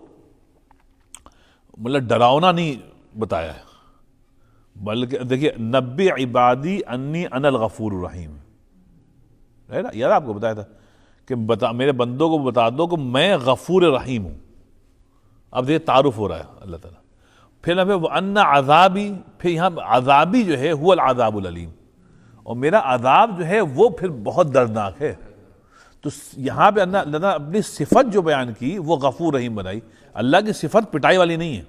مطلب ڈراؤنا نہیں بتایا ہے، بلکہ دیکھیے نبی عبادی انی انا الغفور الرحیم ہے نا، یاد آپ کو بتایا تھا کہ میرے بندوں کو بتا دو کہ میں غفور رحیم ہوں. اب دیکھیے تعارف ہو رہا ہے اللہ تعالیٰ. پھر وَأَنَّ عَذَابِي، پھر یہاں عذابی جو ہے هُوَ الْعَذَابُ الْعَلِيمُ، اور میرا عذاب جو ہے وہ پھر بہت دردناک ہے. تو یہاں پہ اللہ نے اپنی صفت جو بیان کی وہ غفور رحیم بنائی. اللہ کی صفت پٹائی والی نہیں ہے،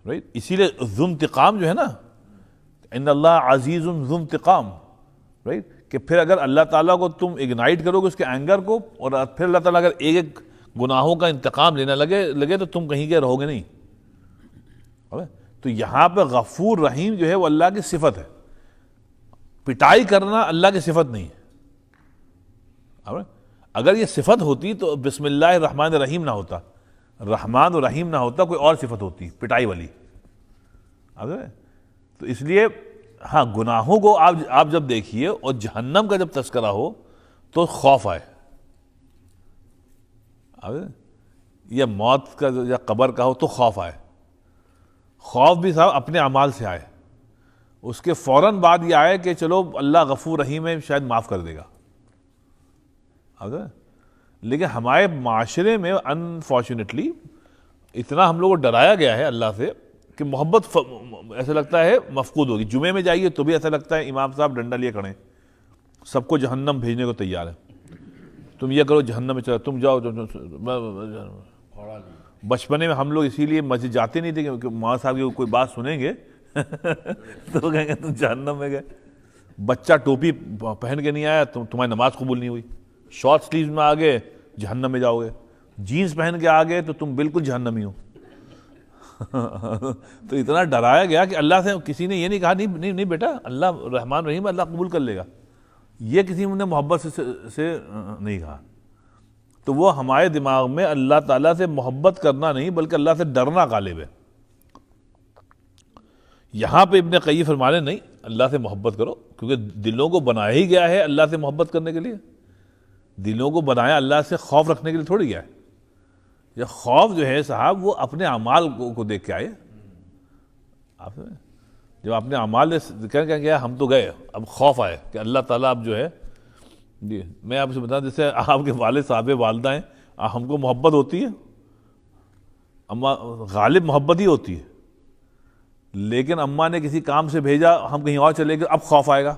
رائٹ. اسی لیے ذو انتقام جو ہے نا، ان اللہ عزیز ذو انتقام، رائٹ. کہ پھر اگر اللہ تعالیٰ کو تم اگنائٹ کرو گے اس کے اینگر کو، اور پھر اللہ تعالیٰ اگر ایک ایک گناہوں کا انتقام لینے لگے تو تم کہیں کے رہو گے نہیں. تو یہاں پہ غفور رحیم جو ہے وہ اللہ کی صفت ہے، پٹائی کرنا اللہ کی صفت نہیں ہے. اگر یہ صفت ہوتی تو بسم اللہ الرحمن الرحیم نہ ہوتا، رحمان و رحیم نہ ہوتا، کوئی اور صفت ہوتی پٹائی والی. تو اس لیے ہاں گناہوں کو آپ جب دیکھیے اور جہنم کا جب تذکرہ ہو تو خوف آئے، یا موت کا یا قبر کا ہو تو خوف آئے. خوف بھی صاحب اپنے اعمال سے آئے، اس کے فوراً بعد یہ آئے کہ چلو اللہ غفور رحیم ہے، شاید معاف کر دے گا. لیکن ہمارے معاشرے میں انفارچونیٹلی اتنا ہم لوگوں کو ڈرایا گیا ہے اللہ سے کہ محبت ایسا لگتا ہے مفقود ہوگی. جمعے میں جائیے تو بھی ایسا لگتا ہے امام صاحب ڈنڈا لیے کھڑے، سب کو جہنم بھیجنے کو تیار ہے. تم یہ کرو جہنم میں چلو، تم جاؤ. بچپنے میں ہم لوگ اسی لیے مسجد جاتے نہیں تھے کہ مولانا صاحب کی کوئی بات سنیں گے تو کہیں گے تم جہنم میں گئے. بچہ ٹوپی پہن کے نہیں آیا تمہاری نماز قبول نہیں ہوئی. شارٹ سلیوز میں آ گئے جہنم میں جاؤ گے. جینز پہن کے آ گئے تو تم بالکل جہنمی ہو. تو اتنا ڈرایا گیا کہ اللہ سے کسی نے یہ نہیں کہا نہیں بیٹا اللہ رحمان رحیم اللہ قبول کر لے گا، یہ کسی نے محبت سے نہیں کہا. تو وہ ہمارے دماغ میں اللہ تعالیٰ سے محبت کرنا نہیں بلکہ اللہ سے ڈرنا غالب ہے. یہاں پہ ابن قیم فرما رہے نہیں اللہ سے محبت کرو، کیونکہ دلوں کو بنایا ہی گیا ہے اللہ سے محبت کرنے کے لیے. دلوں کو بنایا اللہ سے خوف رکھنے کے لیے تھوڑی گیا ہے. یہ خوف جو ہے صاحب وہ اپنے اعمال کو دیکھ کے آئے. آپ جب اپنے اعمال کہہ گیا ہم تو گئے، اب خوف آئے کہ اللہ تعالیٰ اب جو ہے جی میں آپ سے بتاؤں جیسے آپ کے والد صاحب والدہ ہیں، ہم کو محبت ہوتی ہے، اما غالب محبت ہی ہوتی ہے. لیکن اماں نے کسی کام سے بھیجا، ہم کہیں اور چلے گئے، اب خوف آئے گا.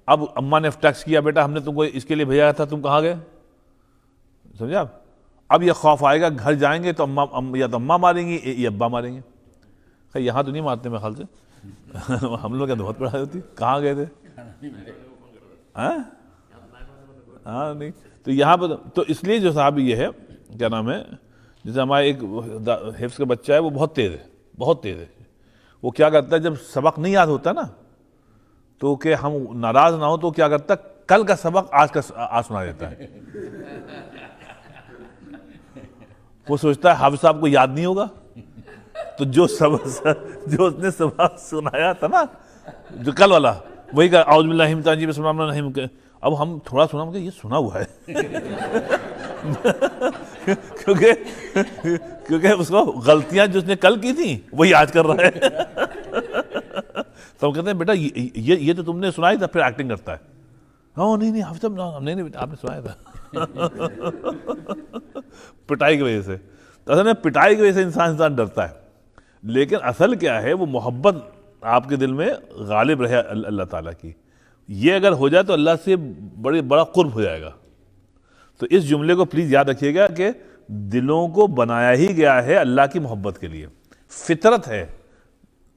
اب اماں نے ٹیکس کیا بیٹا ہم نے تم کو اس کے لیے بھیجا تھا، تم کہاں گئے؟ سمجھے آپ؟ اب یہ خوف آئے گا گھر جائیں گے تو یا تو اماں ماریں گی یا ابا ماریں گے. خیر یہاں تو نہیں مارتے میرے خیال سے ہم لوگ بہت پڑھائی ہوتی. کہاں گئے تھے؟ ہاں نہیں. تو یہاں پہ تو اس لیے جو صاحب یہ ہے کیا نام ہے، جیسے ہمارا ایک حفظ کا بچہ ہے وہ بہت تیز ہے، بہت تیز ہے. وہ کیا کرتا ہے جب سبق نہیں یاد ہوتا نا تو کہ ہم ناراض نہ ہو تو کیا کرتا ہے کل کا سبق آج سنا دیتا ہے. وہ سوچتا ہے حافظ صاحب کو یاد نہیں ہوگا تو جو اس نے سبق سنایا تھا نا جو کل والا وہی کا اعوذ باللہ من الشیطان الرجیم بسم اللہ الرحمن الرحیم. اب ہم تھوڑا سنا کہ یہ سنا ہوا ہے کیونکہ اس کو غلطیاں جو اس نے کل کی تھیں وہی آج کر رہا ہے. تو ہم کہتے ہیں بیٹا یہ تو تم نے سنائی تھا، پھر ایکٹنگ کرتا ہے. ہاں نہیں حافظ صاحب نہیں آپ نے سنایا تھا. پٹائی کی وجہ سے اصل میں پٹائی کی وجہ سے انسان ڈرتا ہے. لیکن اصل کیا ہے وہ محبت آپ کے دل میں غالب رہے اللہ تعالیٰ کی. یہ اگر ہو جائے تو اللہ سے بڑا قرب ہو جائے گا. تو اس جملے کو پلیز یاد رکھیے گا کہ دلوں کو بنایا ہی گیا ہے اللہ کی محبت کے لیے. فطرت ہے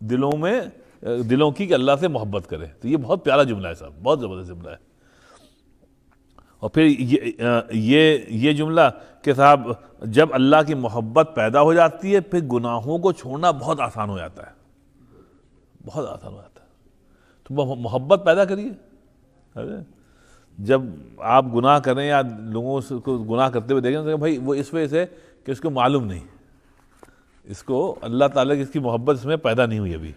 دلوں کی کہ اللہ سے محبت کرے. تو یہ بہت پیارا جملہ ہے صاحب، بہت زبردست جملہ ہے. اور پھر یہ جملہ کہ صاحب جب اللہ کی محبت پیدا ہو جاتی ہے پھر گناہوں کو چھوڑنا بہت آسان ہو جاتا ہے، بہت آسان ہو جاتا ہے. تو محبت پیدا کریے. جب آپ گناہ کریں یا لوگوں کو گناہ کرتے ہوئے دیکھیں تو بھائی وہ اس وجہ سے کہ اس کو معلوم نہیں, اس کو اللہ تعالیٰ کی اس کی محبت اس میں پیدا نہیں ہوئی, ابھی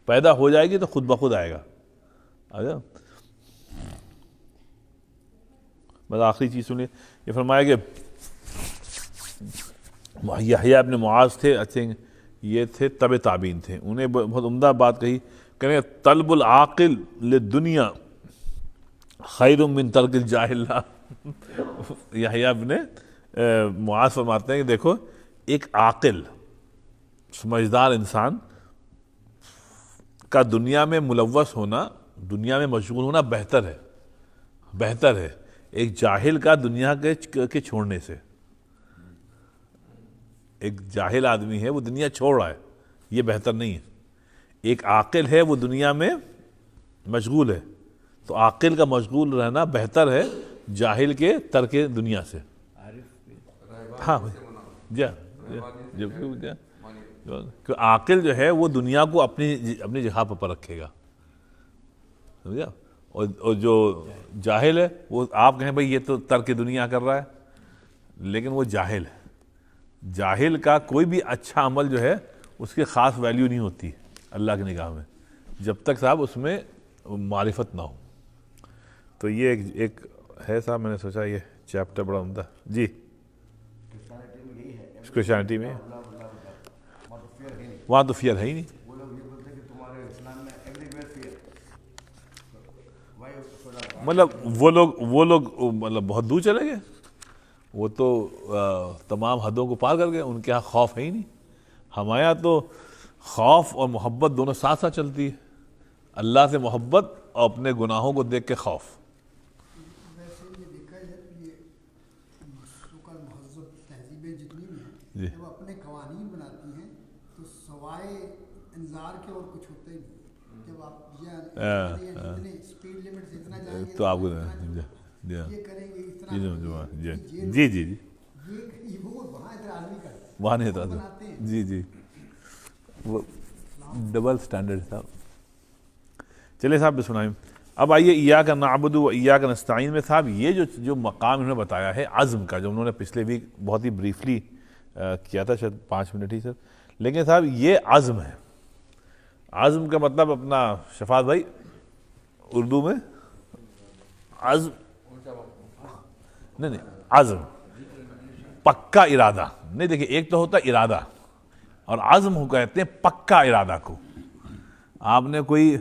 پیدا ہو جائے گی تو خود بخود آئے گا. بس آخری چیز سنیے, یہ فرمایا کہ یحییٰ ابن معاذ تھے, یہ تھے تبع تابعین تھے, انہیں بہت عمدہ بات کہی, کہنے طلب العاقل للدنیا خیر من ترک الجاہل. یحییٰ ابن معاذ فرماتے ہیں کہ دیکھو ایک عاقل سمجھدار انسان کا دنیا میں ملوث ہونا, دنیا میں مشغول ہونا بہتر ہے ایک جاہل کا دنیا کے چھوڑنے سے. ایک جاہل آدمی ہے وہ دنیا چھوڑ رہا ہے, یہ بہتر نہیں ہے. ایک عاقل ہے وہ دنیا میں مشغول ہے, تو عاقل کا مشغول رہنا بہتر ہے جاہل کے ترک دنیا سے. ہاں کہ عاقل جو ہے وہ دنیا کو اپنی جگہ پر رکھے گا, سمجھا. اور جو جاہل ہے وہ آپ کہیں بھائی یہ تو ترک دنیا کر رہا ہے, لیکن وہ جاہل ہے. جاہل کا کوئی بھی اچھا عمل جو ہے اس کی خاص ویلیو نہیں ہوتی اللہ کی نگاہ میں, جب تک صاحب اس میں معرفت نہ ہو. تو یہ ایک ہے صاحب, میں نے سوچا یہ چیپٹر بڑا عمدہ. جی کرسچینٹی میں وہاں تو فیئر ہے ہی نہیں. مطلب وہ لوگ مطلب بہت دور چلے گئے, وہ تو تمام حدوں کو پار کر گئے, ان کے یہاں خوف ہے ہی نہیں. ہمارے یہاں تو خوف اور محبت دونوں ساتھ ساتھ چلتی ہے, اللہ سے محبت اور اپنے گناہوں کو دیکھ کے خوف. ویسے یہ دیکھا جائے تو یہ مہذب تہذیبیں جتنی بھی ہیں جب اپنے قوانین بناتی ہیں تو سوائے انذار کے اور کچھ ہوتا ہی نہیں. جب آپ جتنے اسپیڈ لمٹ سے اتنا جائیں گے تو آپ کو یہ کریں گے اس طرح جی یہ وہ وہاں ادھر عالمی کا وہاں نہیں ہوتا. جی وہ ڈبل سٹینڈرڈ صاحب. چلے صاحب سنائیں. اب آئیے ایاک نعبد و ایاک نستعین میں صاحب یہ جو مقام انہوں نے بتایا ہے عزم کا, جو انہوں نے پچھلے ویک بہت ہی بریفلی کیا تھا, شاید 5 منٹ ہی سر, لیکن صاحب یہ عزم ہے. عزم کا مطلب اپنا شفاعت بھائی اردو میں عزم نہیں عزم پکا ارادہ نہیں. دیکھیں ایک تو ہوتا ارادہ اور عزم ہو کہتے ہیں پکا ارادہ کو. آپ نے کوئی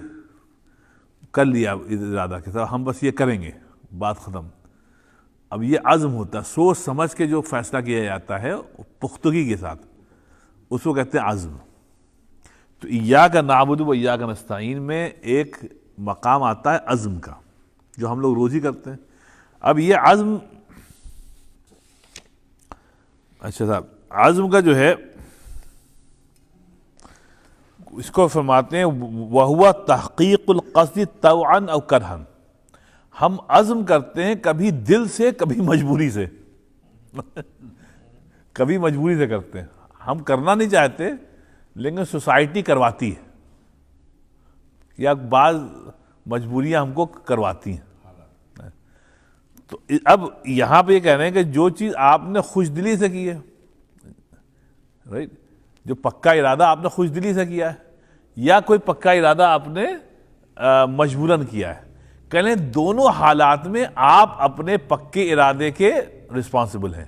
کر لیا ارادہ کے ساتھ ہم بس یہ کریں گے, بات ختم. اب یہ عزم ہوتا ہے, سوچ سمجھ کے جو فیصلہ کیا جاتا ہے پختگی کے ساتھ, اس کو کہتے ہیں عزم. تو ایاک نعبد و ایاک نستعین میں ایک مقام آتا ہے عزم کا, جو ہم لوگ روز ہی کرتے ہیں. اب یہ عزم, اچھا صاحب, عزم کا جو ہے اس کو فرماتے ہیں وَهُوَ تحقیق القصد طوعا او کرہا. ہم عزم کرتے ہیں کبھی دل سے کبھی مجبوری سے کبھی مجبوری سے کرتے ہیں. ہم کرنا نہیں چاہتے لیکن سوسائٹی کرواتی ہے, یا بعض مجبوریاں ہم کو کرواتی ہیں. تو اب یہاں پہ یہ کہہ رہے ہیں کہ جو چیز آپ نے خوش دلی سے کی ہے, رائٹ, جو پکا ارادہ آپ نے خوش دلی سے کیا ہے, یا کوئی پکا ارادہ آپ نے مجبوراً کیا ہے, کہنے دونوں حالات میں آپ اپنے پکے ارادے کے رسپانسبل ہیں.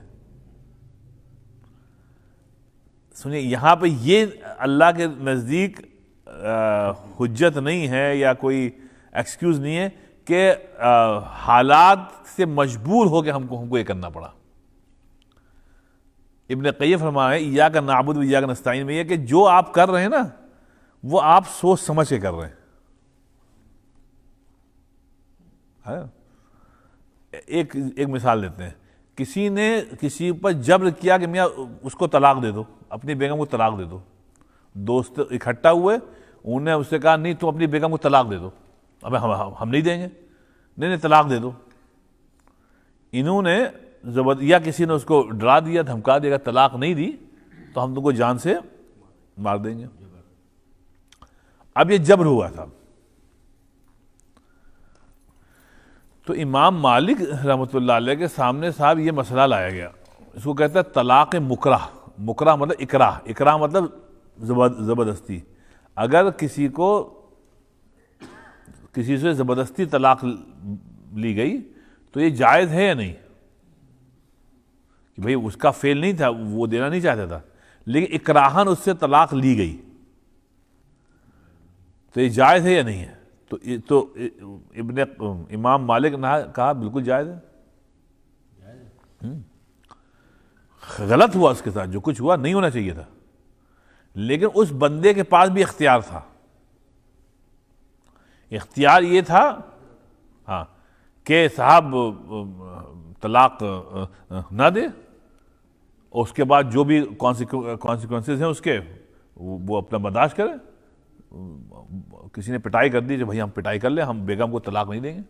سنیے یہاں پہ یہ اللہ کے نزدیک حجت نہیں ہے یا کوئی ایکسکیوز نہیں ہے کہ حالات سے مجبور ہو کے ہم کو یہ کرنا پڑا. ابن قیم فرمائے ایاک نعبد و ایاک نستعین میں یہ کہ جو آپ کر رہے ہیں نا وہ آپ سوچ سمجھ کے کر رہے ہیں. ایک مثال دیتے ہیں, کسی نے کسی پر جبر کیا کہ میاں اس کو طلاق دے دو, اپنی بیگم کو طلاق دے دو. دوست اکٹھا ہوئے, انہوں نے اس سے کہا نہیں تم اپنی بیگم کو طلاق دے دو. اب ہم نہیں دیں گے, نہیں طلاق دے دو. انہوں نے یا کسی نے اس کو ڈرا دیا, دھمکا دیا, طلاق نہیں دی تو ہم تم کو جان سے مار دیں گے. اب یہ جبر ہوا تھا, تو امام مالک رحمۃ اللہ علیہ کے سامنے صاحب یہ مسئلہ لایا گیا، اس کو کہتا ہے طلاق مکرہ. مکرہ مطلب اکراہ، اکراہ مطلب زبردستی. اگر کسی سے زبردستی طلاق لی گئی تو یہ جائز ہے یا نہیں؟ کہ بھئی اس کا فعل نہیں تھا، وہ دینا نہیں چاہتا تھا، لیکن اکراہن اس سے طلاق لی گئی، تو یہ جائز ہے یا نہیں ہے؟ تو امام مالک نے کہا بالکل جائز ہے. غلط ہوا اس کے ساتھ، جو کچھ ہوا نہیں ہونا چاہیے تھا، لیکن اس بندے کے پاس بھی اختیار تھا. اختیار یہ تھا ہاں کہ صاحب طلاق نہ دے، اور اس کے بعد جو بھی کانسیکوینسز ہیں اس کے وہ اپنا برداشت کرے. کسی نے پٹائی کر دی کہ بھائی ہم پٹائی کر لیں، ہم بیگم کو طلاق نہیں دیں گے.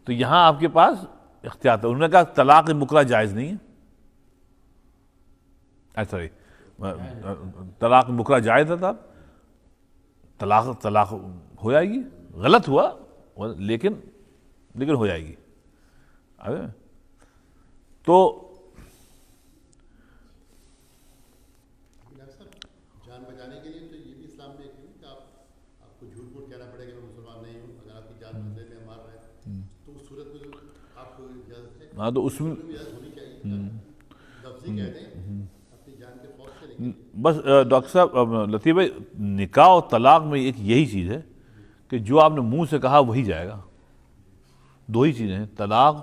تو یہاں آپ کے پاس اختیار تھا. انہوں نے کہا طلاق مکرہ جائز نہیں ہے. سوری، طلاق مکرہ جائز تھا، طلاق ہو جائے گی. غلط ہوا لیکن ہو جائے گی. تو جان بچانے کے لیے تو یہ بھی اسلام میں کہ آپ کو جھوٹ موٹ کہنا پڑے گا میں مسلمان نہیں ہوں، اگر آپ کی جان بدلے میں مار رہے ہیں تو اس صورت میں جو آپ کو اجازت ہے، ہاں تو اس میں اجازت ہونی چاہیے. لفظی کہہ دیں اپنی جان کے خوف سے نہیں. بس ڈاکٹر صاحب لطیف بھائی، نکاح اور طلاق میں ایک یہی چیز ہے کہ جو آپ نے منہ سے کہا وہی جائے گا. دو ہی چیزیں ہیں. طلاق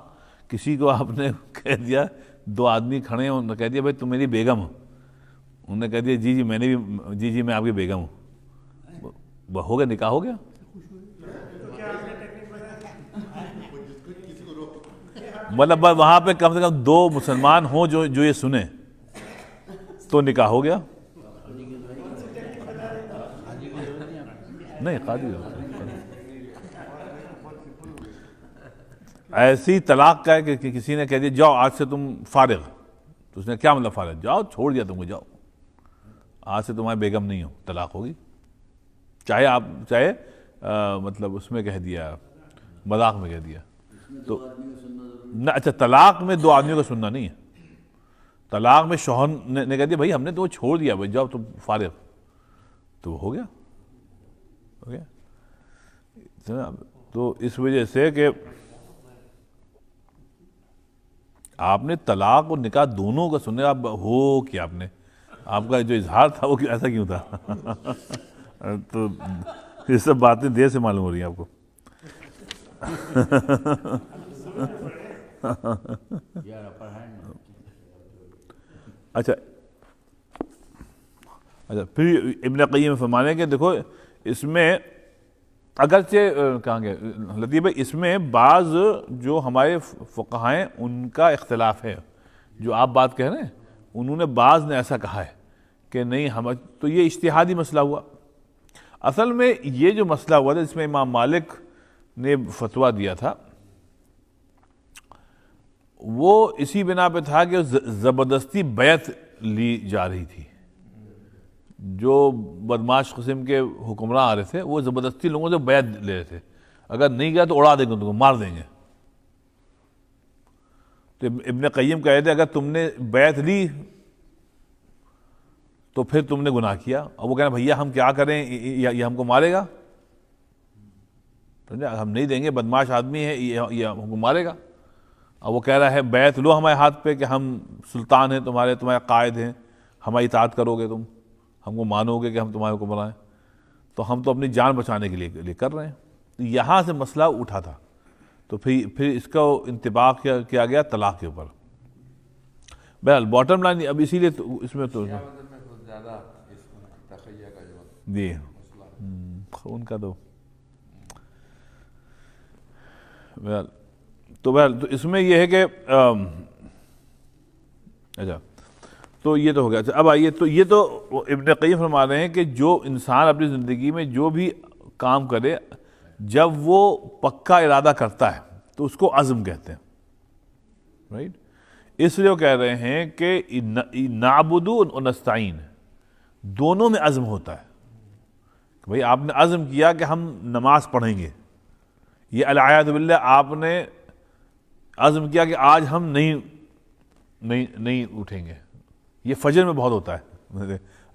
کسی کو آپ نے کہہ دیا، دو آدمی کھڑے ہیں، انہوں نے کہہ دیا بھائی تم میری بیگم ہو، انہوں نے کہہ دیا جی میں نے بھی جی میں آپ کی بیگم ہوں، ہو گیا، نکاح ہو گیا. مطلب وہاں پہ کم سے کم دو مسلمان ہوں جو یہ سنیں تو نکاح ہو گیا. نہیں قاضی ایسی طلاق کا ہے کہ کسی نے کہہ دیا جاؤ آج سے تم فارغ، تو اس نے کیا مطلب فارغ؟ جاؤ چھوڑ دیا تم کو، جاؤ آج سے تمہاری بیگم نہیں ہو، طلاق ہوگی. چاہے مطلب اس میں کہہ دیا، مذاق میں کہہ دیا تو نہ. اچھا طلاق میں دو آدمیوں کا سننا نہیں ہے. طلاق میں شوہر نے کہہ دیا بھائی ہم نے تمہیں چھوڑ دیا، بھائی جاؤ تم فارغ، تو ہو گیا. تو اس وجہ سے کہ آپ نے طلاق اور نکاح دونوں کا سننے، آپ ہو کہ آپ کا جو اظہار تھا وہ ایسا کیوں تھا؟ تو یہ سب باتیں دیر سے معلوم ہو رہی ہیں آپ کو. اچھا پھر ابن قیم فرمانے کہ دیکھو اس میں اگرچہ کہاں گے لطیف بھائی، اس میں بعض جو ہمارے فقہاء ہیں ان کا اختلاف ہے. جو آپ بات کہہ رہے ہیں انہوں نے بعض نے ایسا کہا ہے کہ نہیں ہم، تو یہ اجتہادی مسئلہ ہوا. اصل میں یہ جو مسئلہ ہوا تھا جس میں امام مالک نے فتویٰ دیا تھا وہ اسی بنا پہ تھا کہ زبردستی بیعت لی جا رہی تھی. جو بدماش قسم کے حکمراں آ رہے تھے وہ زبردستی لوگوں سے بیعت لے رہے تھے، اگر نہیں گیا تو اڑا دیں گے، تم کو مار دیں گے. تو ابن قیم کہتے ہیں اگر تم نے بیعت لی تو پھر تم نے گناہ کیا. اور وہ کہنا بھیا ہم کیا کریں، یہ ہم کو مارے گا، ہم نہیں دیں گے، بدماش آدمی ہے یہ ہم کو مارے گا. اور وہ کہہ رہا ہے بیعت لو ہمارے ہاتھ پہ کہ ہم سلطان ہیں تمہارے قائد ہیں، ہماری اطاعت کرو گے، تم ہم کو مانو گے کہ ہم تمہارے حکمراں ہیں، تو ہم تو اپنی جان بچانے کے لیے کر رہے ہیں. یہاں سے مسئلہ اٹھا تھا. تو پھر اس کا انطباق کیا گیا طلاق کے اوپر. بہرحال باٹم لائن اب اسی لیے تو اس میں تو جی ان کا تو بہرحال تو اس میں یہ ہے کہ اچھا تو یہ تو ہو گیا. اچھا اب آئیے، تو یہ تو ابن قیم فرما رہے ہیں کہ جو انسان اپنی زندگی میں جو بھی کام کرے جب وہ پکا ارادہ کرتا ہے تو اس کو عزم کہتے ہیں، رائٹ. اس لیے وہ کہہ رہے ہیں کہ نعبد و نستعین دونوں میں عزم ہوتا ہے کہ بھئی آپ نے عزم کیا کہ ہم نماز پڑھیں گے، یہ العیاذ باللہ آپ نے عزم کیا کہ آج ہم نہیں اٹھیں گے. یہ فجر میں بہت ہوتا ہے.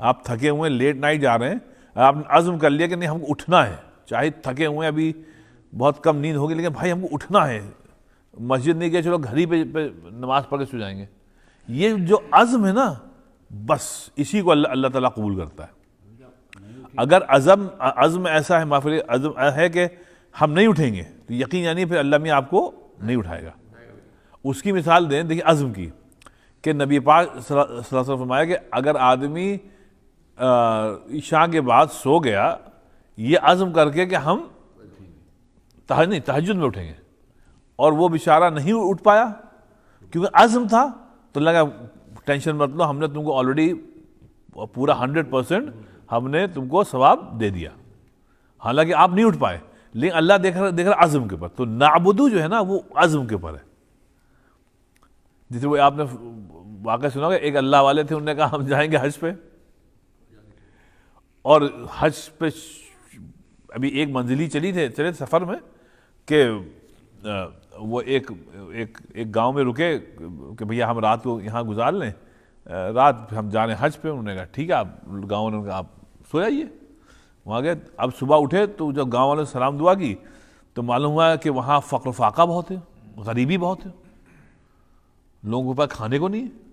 آپ تھکے ہوئے لیٹ نائٹ جا رہے ہیں, آپ نے عزم کر لیا کہ نہیں ہم کو اٹھنا ہے, چاہے تھکے ہوئے ابھی بہت کم نیند ہوگی لیکن بھائی ہم کو اٹھنا ہے. مسجد نہیں گئے, چلو گھر ہی پہ نماز پڑھ کے سو جائیں گے. یہ جو عزم ہے نا, بس اسی کو اللہ تعالیٰ قبول کرتا ہے. اگر عزم ایسا ہے, معافی, عزم ہے کہ ہم نہیں اٹھیں گے, تو یقین یعنی پھر اللہ میاں آپ کو نہیں اٹھائے گا. اس کی مثال دیں, دیکھیں عزم کی, کہ نبی پاک صلی اللہ علیہ وسلم فرمایا کہ اگر آدمی عشاء کے بعد سو گیا یہ عزم کر کے کہ ہم تہجد میں اٹھیں گے, اور وہ بیچارہ نہیں اٹھ پایا کیونکہ عزم تھا, تو لگا ٹینشن مت لو, ہم نے تم کو آلریڈی پورا 100% ہم نے تم کو ثواب دے دیا. حالانکہ آپ نہیں اٹھ پائے, لیکن اللہ دیکھ رہا عزم کے اوپر. تو نعبدو جو ہے نا وہ عزم کے اوپر ہے. جیسے وہ آپ نے واقعہ سنا کہ ایک اللہ والے تھے, انہوں نے کہا ہم جائیں گے حج پہ, اور حج پہ ابھی ایک منزلی چلے سفر میں کہ وہ ایک گاؤں میں رکے کہ بھیا ہم رات کو یہاں گزار لیں, رات ہم جانے حج پہ. انہوں نے کہا ٹھیک ہے, آپ گاؤں نے کہا آپ سو جائیے. وہاں گئے, اب صبح اٹھے تو جب گاؤں والوں نے سلام دعا کی تو معلوم ہوا کہ وہاں فقر و فاقہ بہت ہے, غریبی بہت ہے, لوگوں کے پاس کھانے کو نہیں ہے.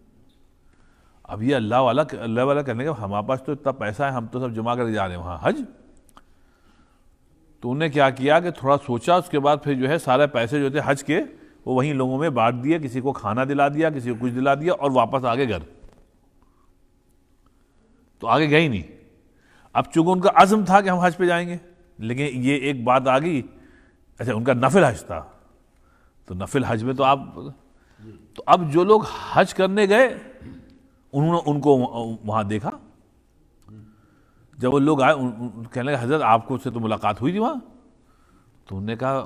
اب یہ اللہ والا کہنے کا ہمارے پاس تو اتنا پیسہ ہے, ہم تو سب جمع کر کے جا رہے ہیں وہاں حج. تو انہوں نے کیا کیا کہ تھوڑا سوچا, اس کے بعد پھر جو ہے سارے پیسے جو تھے حج کے وہ وہیں لوگوں میں بانٹ دیے, کسی کو کھانا دلا دیا, کسی کو کچھ دلا دیا, اور واپس آگے گھر. تو آگے گئے ہی نہیں. اب چونکہ ان کا عزم تھا کہ ہم حج پہ جائیں گے, لیکن یہ ایک بات آ گئی, اچھا ان کا نفل حج تھا, تو نفل حج میں تو اب جو لوگ حج کرنے گئے انہوں نے ان کو وہاں دیکھا. جب وہ لوگ آئے کہنے لگے حضرت آپ کو سے تو ملاقات ہوئی تھی وہاں, تو انہوں نے کہا,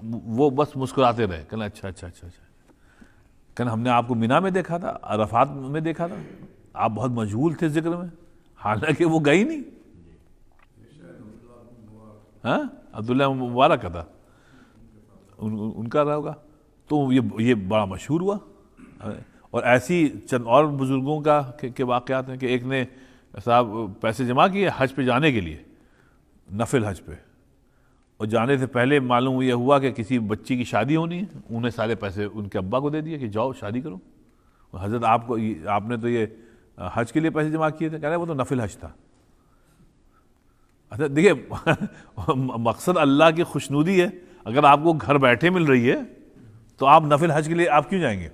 وہ بس مسکراتے رہے, کہنا اچھا, کہنا ہم نے آپ کو مینا میں دیکھا تھا, عرفات میں دیکھا تھا, آپ بہت مشغول تھے ذکر میں, حالانکہ وہ گئی نہیں. ہاں عبداللہ مبارک کا تھا, ان کا رہا ہوگا. تو یہ بڑا مشہور ہوا. اور ایسی چند اور بزرگوں کے واقعات ہیں کہ ایک نے صاحب پیسے جمع کیے حج پہ جانے کے لیے, نفل حج پہ, اور جانے سے پہلے معلوم یہ ہوا کہ کسی بچی کی شادی ہونی ہے, انہیں سارے پیسے ان کے ابا کو دے دیے کہ جاؤ شادی کرو. حضرت آپ نے تو یہ حج کے لیے پیسے جمع کیے تھے, کہہ رہے وہ تو نفل حج تھا. اچھا دیکھیے مقصد اللہ کی خوشنودی ہے. اگر آپ کو گھر بیٹھے مل رہی ہے تو آپ نفل حج کے لیے آپ کیوں جائیں گے؟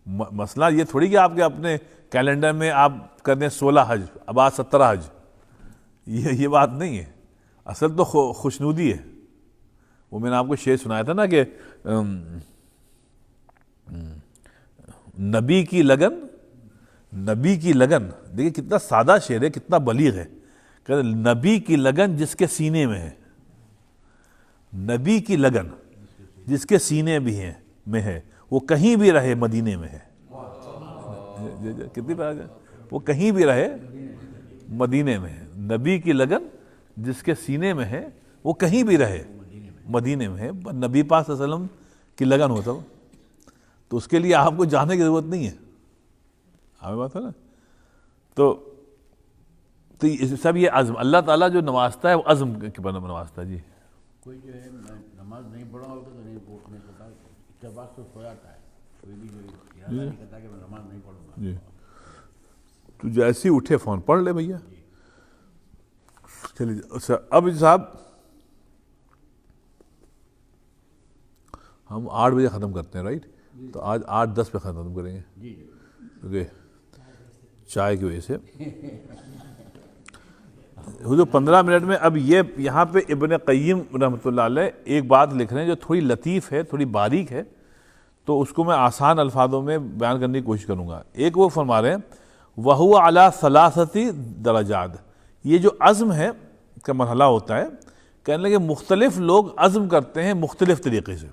مسئلہ یہ تھوڑی کہ آپ کے اپنے کیلنڈر میں آپ کر دیں 16 حج, اب آج 17 حج, یہ بات نہیں ہے. اصل تو خوشنودی ہے. وہ میں نے آپ کو شعر سنایا تھا نا کہ نبی کی لگن, دیکھیے کتنا سادہ شعر ہے, کتنا بلیغ ہے. کہ نبی کی لگن جس کے سینے میں ہے, نبی کی لگن جس کے سینے بھی میں ہے, وہ کہیں بھی رہے مدینے میں ہے. کتنی بار وہ کہیں بھی رہے مدینے میں ہے. نبی کی لگن جس کے سینے میں ہے وہ کہیں بھی رہے مدینے میں ہے. نبی پاک صلی اللہ علیہ وسلم کی لگن ہو سب, تو اس کے لیے آپ کو جانے کی ضرورت نہیں ہے. ہمیں بات ہے نا. تو سب یہ عزم, اللہ تعالیٰ جو نوازتا ہے وہ عزم کے بنا نوازتا ہے. جی کوئی جو ہے نماز نہیں پڑھا ہوگا تو نہیں پتا, اس کے بعد تو سو جاتا ہے, کوئی بھی جو ارادہ نہیں کرتا کہ میں نماز نہیں پڑھوں گا. جی تو جیسے ہی اٹھے فون پڑھ لے بھیا. چلیے اچھا, اب صاحب ہم 8 بجے ختم کرتے ہیں رائٹ, تو آج 8:10 پہ ختم کریں گے کیونکہ چائے کی وجہ سے. حضور 15 منٹ میں. اب یہ یہاں پہ ابن قیم رحمۃ اللہ علیہ ایک بات لکھ رہے ہیں جو تھوڑی لطیف ہے, تھوڑی باریک ہے, تو اس کو میں آسان الفاظوں میں بیان کرنے کی کوشش کروں گا. ایک وہ فرما رہے ہیں وَهُوَ عَلَى 3 درجات. یہ جو عزم ہے کا مرحلہ ہوتا ہے, کہنے لگے مختلف لوگ عزم کرتے ہیں مختلف طریقے سے.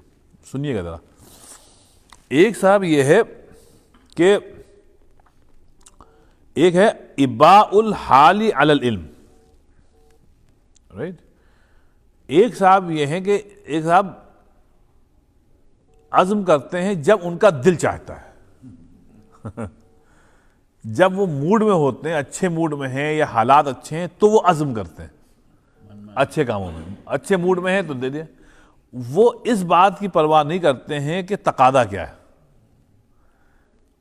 سنیے گا ذرا. ایک صاحب یہ ہے کہ ایک ہے اباء الحال علی العلم, رائٹ, ایک صاحب یہ ہیں کہ ایک صاحب عزم کرتے ہیں جب ان کا دل چاہتا ہے جب وہ موڈ میں ہوتے ہیں، اچھے موڈ میں ہیں یا حالات اچھے ہیں تو وہ عزم کرتے ہیں اچھے کاموں میں، اچھے موڈ میں ہیں تو دے دیں. وہ اس بات کی پرواہ نہیں کرتے ہیں کہ تقاضا کیا ہے،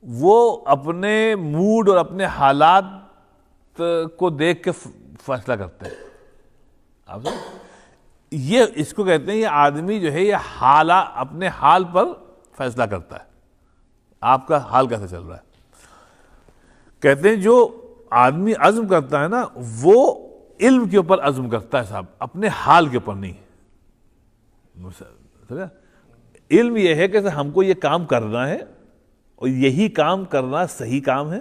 وہ اپنے موڈ اور اپنے حالات کو دیکھ کے فیصلہ کرتے ہیں. آپ یہ اس کو کہتے ہیں یہ آدمی جو ہے یہ اپنے حال پر فیصلہ کرتا ہے. آپ کا حال کیسا چل رہا ہے؟ کہتے ہیں جو آدمی عزم کرتا ہے نا وہ علم کے اوپر عزم کرتا ہے صاحب، اپنے حال کے اوپر نہیں. علم یہ ہے کہ ہم کو یہ کام کرنا ہے اور یہی کام کرنا صحیح کام ہے،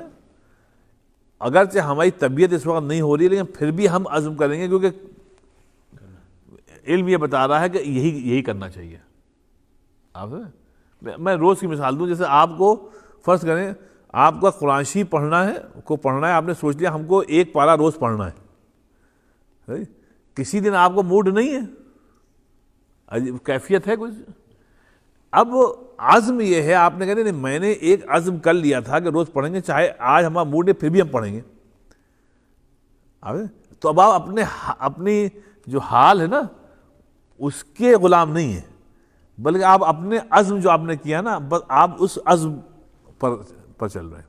اگرچہ ہماری طبیعت اس وقت نہیں ہو رہی ہے لیکن پھر بھی ہم عزم کریں گے کیونکہ علم یہ بتا رہا ہے کہ یہی کرنا چاہیے. آپ میں روز کی مثال دوں، جیسے آپ کو فرض کریں آپ کا قرآن شریف پڑھنا ہے، آپ نے سوچ لیا ہم کو 1 پارہ روز پڑھنا ہے. کسی دن آپ کو موڈ نہیں ہے، عجیب کیفیت ہے کچھ. اب عزم یہ ہے، آپ نے کہا نہیں میں نے ایک عزم کر لیا تھا کہ روز پڑھیں گے، چاہے آج ہمارا موڈ ہے پھر بھی ہم پڑھیں گے. تو اب آپ اپنی جو حال ہے نا اس کے غلام نہیں ہیں، بلکہ آپ اپنے عزم جو آپ نے کیا نا بس آپ اس عزم پر چل رہے ہیں.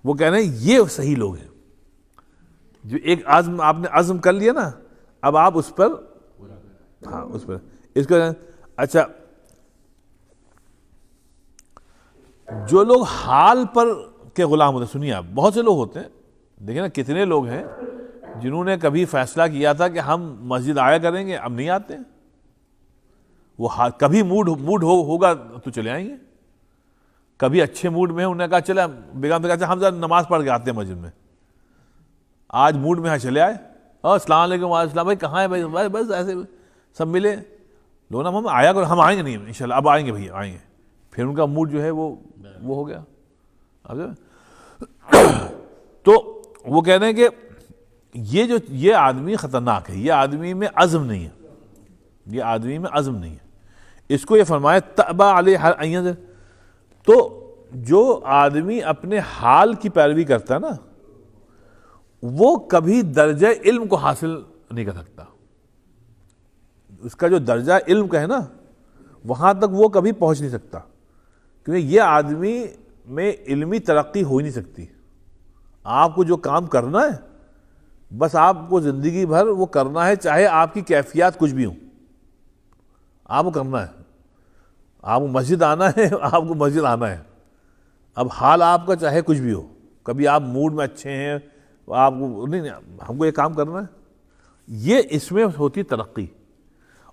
وہ کہہ رہے ہیں یہ صحیح لوگ ہیں جو ایک عزم آپ نے عزم کر لیا نا، اب آپ اس پر اس کو. اچھا، جو لوگ حال پر کے غلام ہوتے ہیں، سنیے آپ، بہت سے لوگ ہوتے ہیں، دیکھیں نا کتنے لوگ ہیں جنہوں نے کبھی فیصلہ کیا تھا کہ ہم مسجد آیا کریں گے، اب نہیں آتے ہیں. وہ کبھی موڈ ہوگا تو چلے آئیں گے، کبھی اچھے موڈ میں انہوں نے کہا چلے بیگم سے کہا ہم ذرا نماز پڑھ کے آتے ہیں مسجد میں. آج موڈ میں چلے آئے، السلام علیکم وعلیکم السلام، بھائی کہاں ہے بھائی؟ بس ایسے سب ملے لوگ نا، ہم آیا کرو، ہم آئیں گے نہیں انشاءاللہ، اب آئیں گے بھائی آئیں گے. پھر ان کا موڈ جو ہے وہ ہو گیا. تو وہ کہہ رہے ہیں کہ یہ آدمی خطرناک ہے، یہ آدمی میں عزم نہیں ہے، یہ آدمی میں عزم نہیں ہے. اس کو یہ فرمایا تأبى علیہ ہر این. تو جو آدمی اپنے حال کی پیروی کرتا ہے نا وہ کبھی درجہ علم کو حاصل نہیں کر سکتا. اس کا جو درجہ علم کا ہے نا وہاں تک وہ کبھی پہنچ نہیں سکتا، کیونکہ یہ آدمی میں علمی ترقی ہو ہی نہیں سکتی. آپ کو جو کام کرنا ہے بس آپ کو زندگی بھر وہ کرنا ہے، چاہے آپ کی کیفیات کچھ بھی ہوں، آپ کو کرنا ہے. آپ کو مسجد آنا ہے، آپ کو مسجد آنا ہے. اب حال آپ کا چاہے کچھ بھی ہو، کبھی آپ موڈ میں اچھے ہیں، آپ کو نہیں ہم کو یہ کام کرنا ہے. یہ اس میں ہوتی ترقی.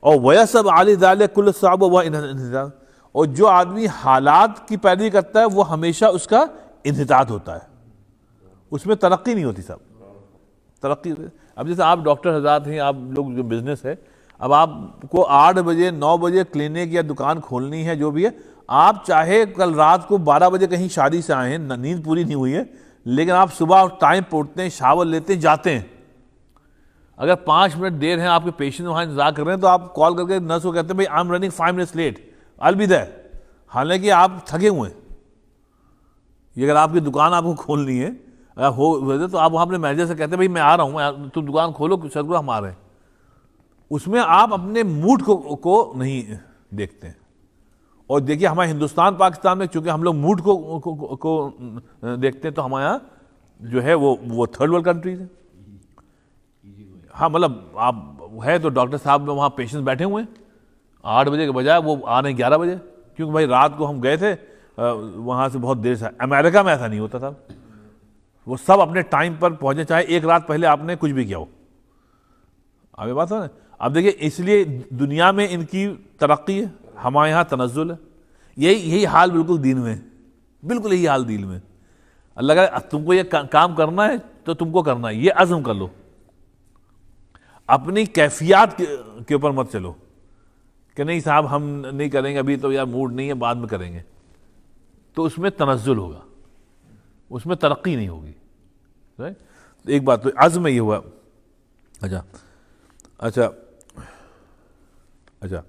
اور وَيَسَبْ عَلِي ذَلِكَ كُلُّ الصَّعْبُ وَإِنْحِطَاطٍ. اور جو آدمی حالات کی پیروی کرتا ہے وہ ہمیشہ اس کا انحطاط ہوتا ہے، اس میں ترقی نہیں ہوتی صاحب. ترقی اب جیسے آپ ڈاکٹر حضرات ہیں، آپ لوگ جو بزنس ہے، اب آپ کو 8 بجے 9 بجے کلینک یا دکان کھولنی ہے، جو بھی ہے، آپ چاہے کل رات کو 12 بجے کہیں شادی سے آئے ہیں، نیند پوری نہیں ہوئی ہے، لیکن آپ صبح ٹائم پہ اٹھتے ہیں، شاور لیتے ہیں، جاتے ہیں. اگر 5 منٹ دیر ہیں، آپ کے پیشنٹ وہاں انتظار کر رہے ہیں، تو آپ کال کر کے نرس کو کہتے ہیں بھائی I am running 5 minutes late, I'll be there. حالانکہ آپ تھکے ہوئے ہیں. یہ اگر آپ کی دکان آپ کو کھولنی ہے اگر تو آپ وہاں اپنے مینیجر سے کہتے ہیں بھائی میں آ رہا ہوں، تم دکان کھولو، شروع ہم آ رہے ہیں. اس میں آپ اپنے موڈ کو نہیں دیکھتے ہیں. اور دیکھیے ہمارے ہندوستان پاکستان میں چونکہ ہم لوگ موڈ کو دیکھتے ہیں تو ہمارے یہاں جو ہے وہ تھرڈ ورلڈ کنٹریز ہے. ہاں مطلب آپ ہے تو ڈاکٹر صاحب وہاں پیشنٹس بیٹھے ہوئے ہیں 8 بجے کے بجائے وہ آ رہے ہیں 11 بجے، کیونکہ بھائی رات کو ہم گئے تھے وہاں سے بہت دیر سے. امریکہ میں ایسا نہیں ہوتا تھا، وہ سب اپنے ٹائم پر پہنچے، چاہے 1 رات پہلے آپ نے کچھ بھی کیا ہو. آپ یہ بات ہے نا. اب دیکھیے اس لیے دنیا میں ان کی ترقی ہے، ہمارے یہاں تنزل ہے. یہی حال بالکل دین میں، بالکل یہی حال دین میں. اللہ کا تم کو یہ کام کرنا ہے تو تم کو کرنا ہے، یہ عزم کر لو. اپنی کیفیات کے اوپر مت چلو کہ نہیں صاحب ہم نہیں کریں گے، ابھی تو یار موڈ نہیں ہے، بعد میں کریں گے. تو اس میں تنزل ہوگا، اس میں ترقی نہیں ہوگی. ایک بات تو عزم میں یہ ہوا. اچھا اچھا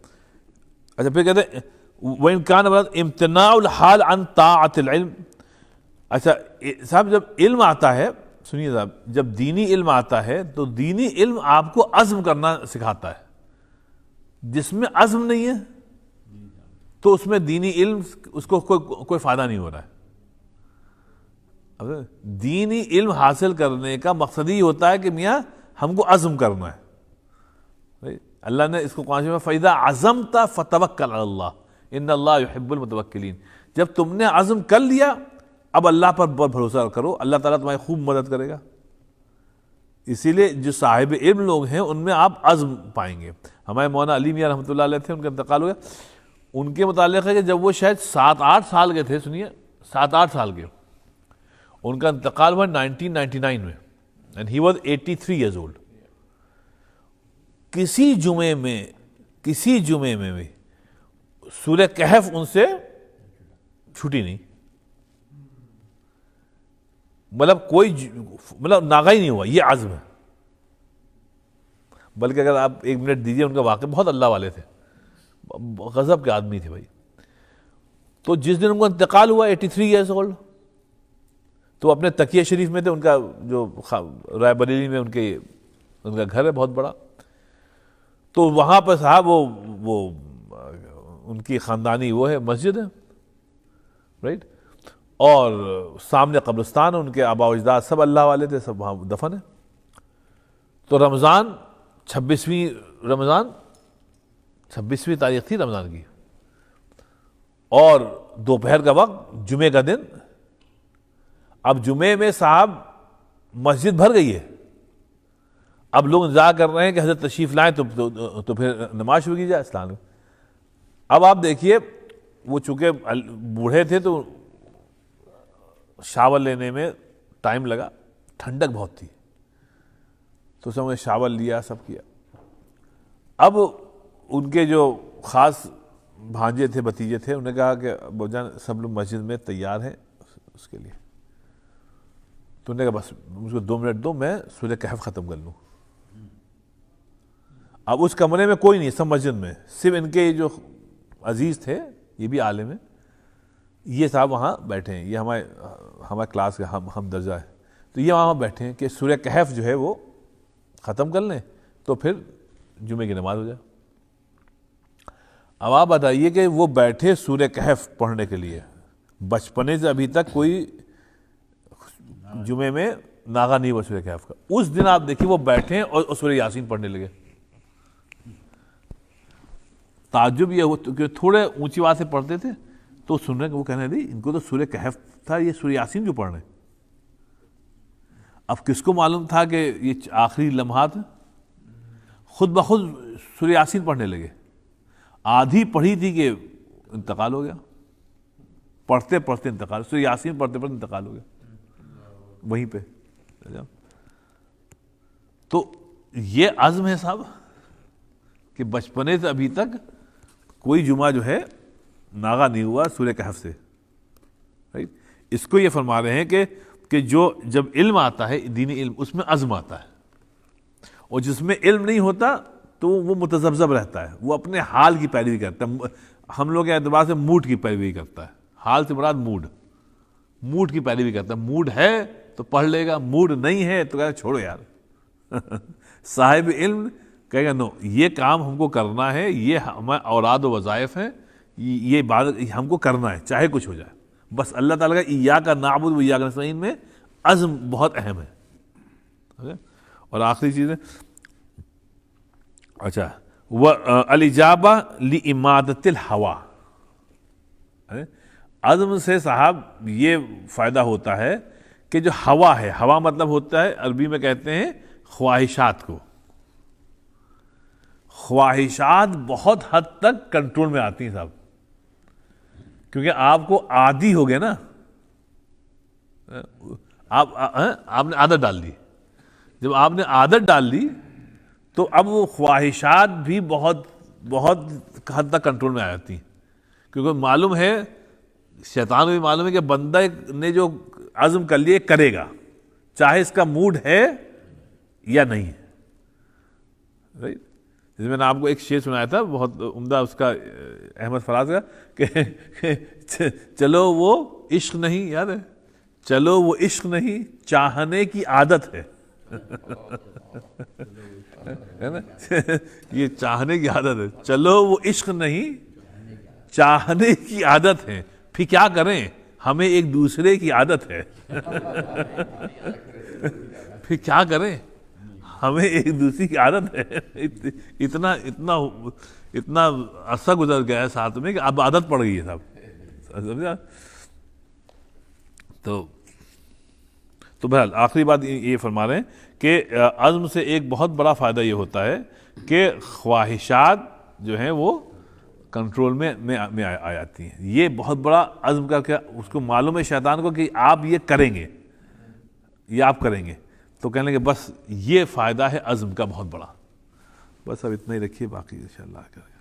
پھر کہتے ہیں وَإِنْ كَانَ امتناع الحال عن طاعة العلم. اچھا صاحب جب علم آتا ہے، سنیے صاحب، جب دینی علم آتا ہے تو دینی علم آپ کو عزم کرنا سکھاتا ہے. جس میں عزم نہیں ہے تو اس میں دینی علم اس کو کوئی فائدہ نہیں ہو رہا ہے. دینی علم حاصل کرنے کا مقصد ہی ہوتا ہے کہ میاں ہم کو عزم کرنا ہے. اللہ نے اس کو قرآن میں فَإِذَا عَزَمْتَ فَتَوَكَّلْ عَلَى اللَّهِ إِنَّ اللَّهَ يُحِبُّ الْمُتَوَكِّلِينَ. جب تم نے عزم کر لیا اب اللہ پر بھروسہ کرو، اللہ تعالیٰ تمہاری خوب مدد کرے گا. اسی لیے جو صاحب علم لوگ ہیں ان میں آپ عزم پائیں گے. ہمارے مولانا علی میاں رحمۃ اللہ علیہ تھے، ان کا انتقال ہو گیا. ان کے متعلق ہے کہ جب وہ شاید 7-8 سال کے تھے، سنیے 7-8 سال کے، ان کا انتقال ہوا 1999 میں، and he was 83 years old. کسی جمعے میں بھی سورہ کہف ان سے چھٹی نہیں، مطلب ناغا ہی نہیں ہوا. یہ عزم ہے. بلکہ اگر آپ 1 منٹ دیجیے، ان کا واقعہ بہت اللہ والے تھے، غضب کے آدمی تھے بھائی. تو جس دن ان کو انتقال ہوا 83 ایئرس اولڈ، تو اپنے تکیہ شریف میں تھے. ان کا جو رائے بریلی میں ان کا گھر ہے بہت بڑا، تو وہاں پر صاحب وہ ان کی خاندانی وہ ہے مسجد ہے، رائٹ، اور سامنے قبرستان، ان کے آبا و اجداد سب اللہ والے تھے، سب وہاں دفن ہیں. تو رمضان 26ویں تاریخ تھی رمضان کی، اور دوپہر کا وقت، جمعے کا دن. اب جمعے میں صاحب مسجد بھر گئی ہے. اب لوگ انتظار کر رہے ہیں کہ حضرت تشریف لائیں تو پھر نماز شروع کی جائے اسلام میں. اب آپ دیکھیے وہ چونکہ بوڑھے تھے تو شاور لینے میں ٹائم لگا، ٹھنڈک بہت تھی، تو سب نے شاور لیا، سب کیا. اب ان کے جو خاص بھانجے تھے، بھتیجے تھے، انہوں نے کہا کہ ابو جان سب لوگ مسجد میں تیار ہیں اس کے لیے. تو انہوں نے کہا بس مجھ کو 2 منٹ دو، میں سورہ کہف ختم کر لوں. اب اس کمرے میں کوئی نہیں، سب مسجد میں، صرف ان کے جو عزیز تھے، یہ بھی عالم ہیں، یہ صاحب وہاں بیٹھے ہیں. یہ ہمارے کلاس کا ہم درجہ ہے، تو یہ وہاں بیٹھے ہیں کہ سورہ کہف جو ہے وہ ختم کر لیں تو پھر جمعے کی نماز ہو جائے. اب آپ بتائیے کہ وہ بیٹھے سورہ کہف پڑھنے کے لیے، بچپنے سے ابھی تک کوئی جمعے میں ناغا نہیں ہوا سورہ کہف کا. اس دن آپ دیکھیے وہ بیٹھے اور سورہ یاسین پڑھنے لگے. تعجب یہ ہوا کہ تھوڑے اونچی آواز سے پڑھتے تھے تو سننے کہ وہ کہنے لگے ان کو تو سورہ کہف تھا، یہ سورہ یاسین کیوں پڑھ رہے ہیں؟ اب کس کو معلوم تھا کہ یہ آخری لمحات ہیں؟ خود بخود سورہ یاسین پڑھنے لگے. آدھی پڑھی تھی کہ انتقال ہو گیا، پڑھتے پڑھتے انتقال، سورہ یاسین پڑھتے پڑھتے انتقال ہو گیا وہیں پہ. تو یہ عزم ہے صاحب کہ بچپنے سے ابھی تک کوئی جمعہ جو ہے ناغا نہیں ہوا سورہ کہف سے. اس کو یہ فرما رہے ہیں کہ جو جب علم آتا ہے دینی علم، اس میں عزم آتا ہے، اور جس میں علم نہیں ہوتا تو وہ متذبذب رہتا ہے، وہ اپنے حال کی پیروی کرتا ہے. ہم لوگ کے اعتبار سے موڈ کی پیروی کرتا ہے. حال سے مراد موڈ کی پیروی کرتا ہے. موڈ ہے تو پڑھ لے گا، موڈ نہیں ہے تو کہتا چھوڑو یار. صاحب علم کہے گا نو، یہ کام ہم کو کرنا ہے، یہ ہمارے اوراد و وظائف ہیں، یہ عبادت ہم کو کرنا ہے چاہے کچھ ہو جائے. بس اللہ تعالیٰ کا ایاک نعبد و ایاک نستعین میں عزم بہت اہم ہے. اور آخری چیز ہے اچھا الاجابہ لامادۃ الہوا. عزم سے صاحب یہ فائدہ ہوتا ہے کہ جو ہوا ہے، ہوا مطلب ہوتا ہے عربی میں کہتے ہیں خواہشات کو. خواہشات بہت حد تک کنٹرول میں آتی ہیں صاحب، کیونکہ آپ کو عادی ہو گئے نا، آپ نے عادت ڈال دی. جب آپ نے عادت ڈال دی تو اب وہ خواہشات بھی بہت بہت حد تک کنٹرول میں آ جاتی ہیں. کیونکہ معلوم ہے، شیطان کو بھی معلوم ہے کہ بندہ نے جو عزم کر لیے کرے گا، چاہے اس کا موڈ ہے یا نہیں ہے. جس میں نے آپ کو ایک شعر سنایا تھا بہت عمدہ اس کا احمد فراز کا کہ چلو وہ عشق نہیں، یاد ہے، چلو وہ عشق نہیں چاہنے کی عادت ہے نا یہ چاہنے کی عادت ہے، چلو وہ عشق نہیں چاہنے کی عادت ہے، پھر کیا کریں ہمیں ایک دوسرے کی عادت ہے پھر کیا کریں ہمیں ایک دوسرے کی عادت ہے. اتنا عرصہ گزر گیا ہے ساتھ میں کہ اب عادت پڑ گئی ہے صاحب، سمجھا. تو بہرحال آخری بات یہ فرما رہے ہیں کہ عزم سے ایک بہت بڑا فائدہ یہ ہوتا ہے کہ خواہشات جو ہیں وہ کنٹرول میں آ جاتی ہیں. یہ بہت بڑا عزم کا کیا اس کو معلوم ہے شیطان کو کہ آپ یہ کریں گے، یہ آپ کریں گے، تو کہنے لگے بس یہ فائدہ ہے عزم کا بہت بڑا. بس اب اتنا ہی رکھیے، باقی انشاءاللہ کریں گے.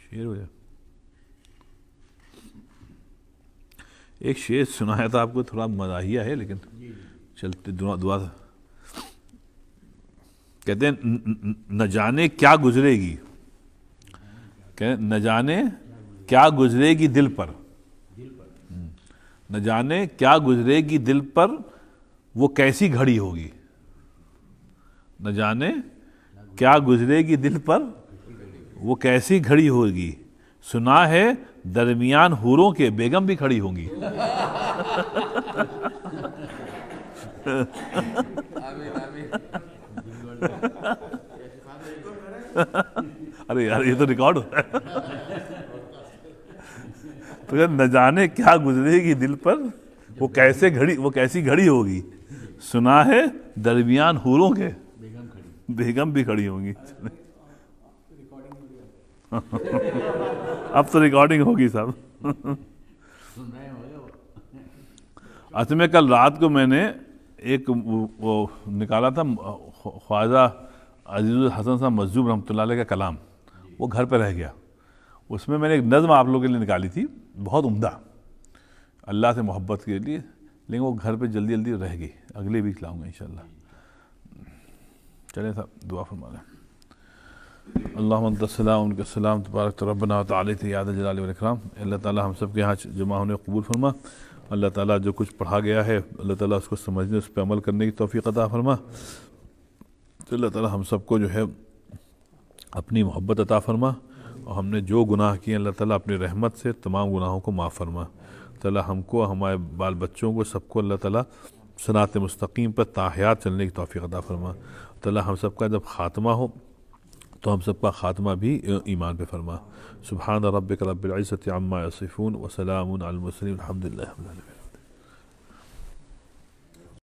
شیر ہو جائے. ایک شعر سنایا تھا آپ کو، تھوڑا مزاحیہ ہے لیکن چلتے دعا سے. کہتے ہیں نہ جانے کیا گزرے گی، نہ جانے کیا گزرے گی دل پر، نہ جانے کیا گزرے گی دل پر وہ کیسی گھڑی ہوگی. نہ جانے کیا گزرے گی دل پر وہ کیسی گھڑی ہوگی، سنا ہے درمیان حوروں کے بیگم بھی کھڑی ہوں گی. ارے یار یہ تو ریکارڈ ہوتا ہے. تو نہ جانے کیا گزرے گی دل پر وہ کیسی گھڑی ہوگی، سنا ہے درمیان حوروں کے بیگم بھی کھڑی ہوں گی. اب تو ریکارڈنگ ہوگی صاحب. اصل میں کل رات کو میں نے ایک وہ نکالا تھا خواجہ عزیز الحسن صاحب مجذوب رحمۃ اللہ علیہ کا کلام، وہ گھر پہ رہ گیا. اس میں نے ایک نظم آپ لوگوں کے لیے نکالی تھی بہت عمدہ اللہ سے محبت کے لیے، لیکن وہ گھر پہ جلدی رہ گئی. اگلے ویک لاؤں گا انشاءاللہ. چلیں صاحب دعا فرما لیں. اللہم انت السلام ان کا السلام تبارک ربنا وتعالیٰ یا ذا الجلال والاکرام. اللہ تعالیٰ ہم سب کے یہاں جمع ہونے قبول فرما. اللہ تعالیٰ جو کچھ پڑھا گیا ہے اللہ تعالیٰ اس کو سمجھنے، اس پہ عمل کرنے کی توفیق عطا فرما. تو اللہ تعالیٰ ہم سب کو جو ہے اپنی محبت عطا فرما، اور ہم نے جو گناہ کیے اللہ تعالیٰ اپنی رحمت سے تمام گناہوں کو معاف فرما. تعالیٰ ہم کو، ہمارے بال بچوں کو، سب کو اللہ تعالیٰ صراط مستقیم پر تا حیات چلنے کی توفیق عطا فرما. تعالیٰ ہم سب کا جب خاتمہ ہو تو ہم سب کا خاتمہ بھی ایمان پہ فرما. سبحان ربک رب العزت عما یصفون وسلام علی المرسلین والحمد للہ رب العالمین.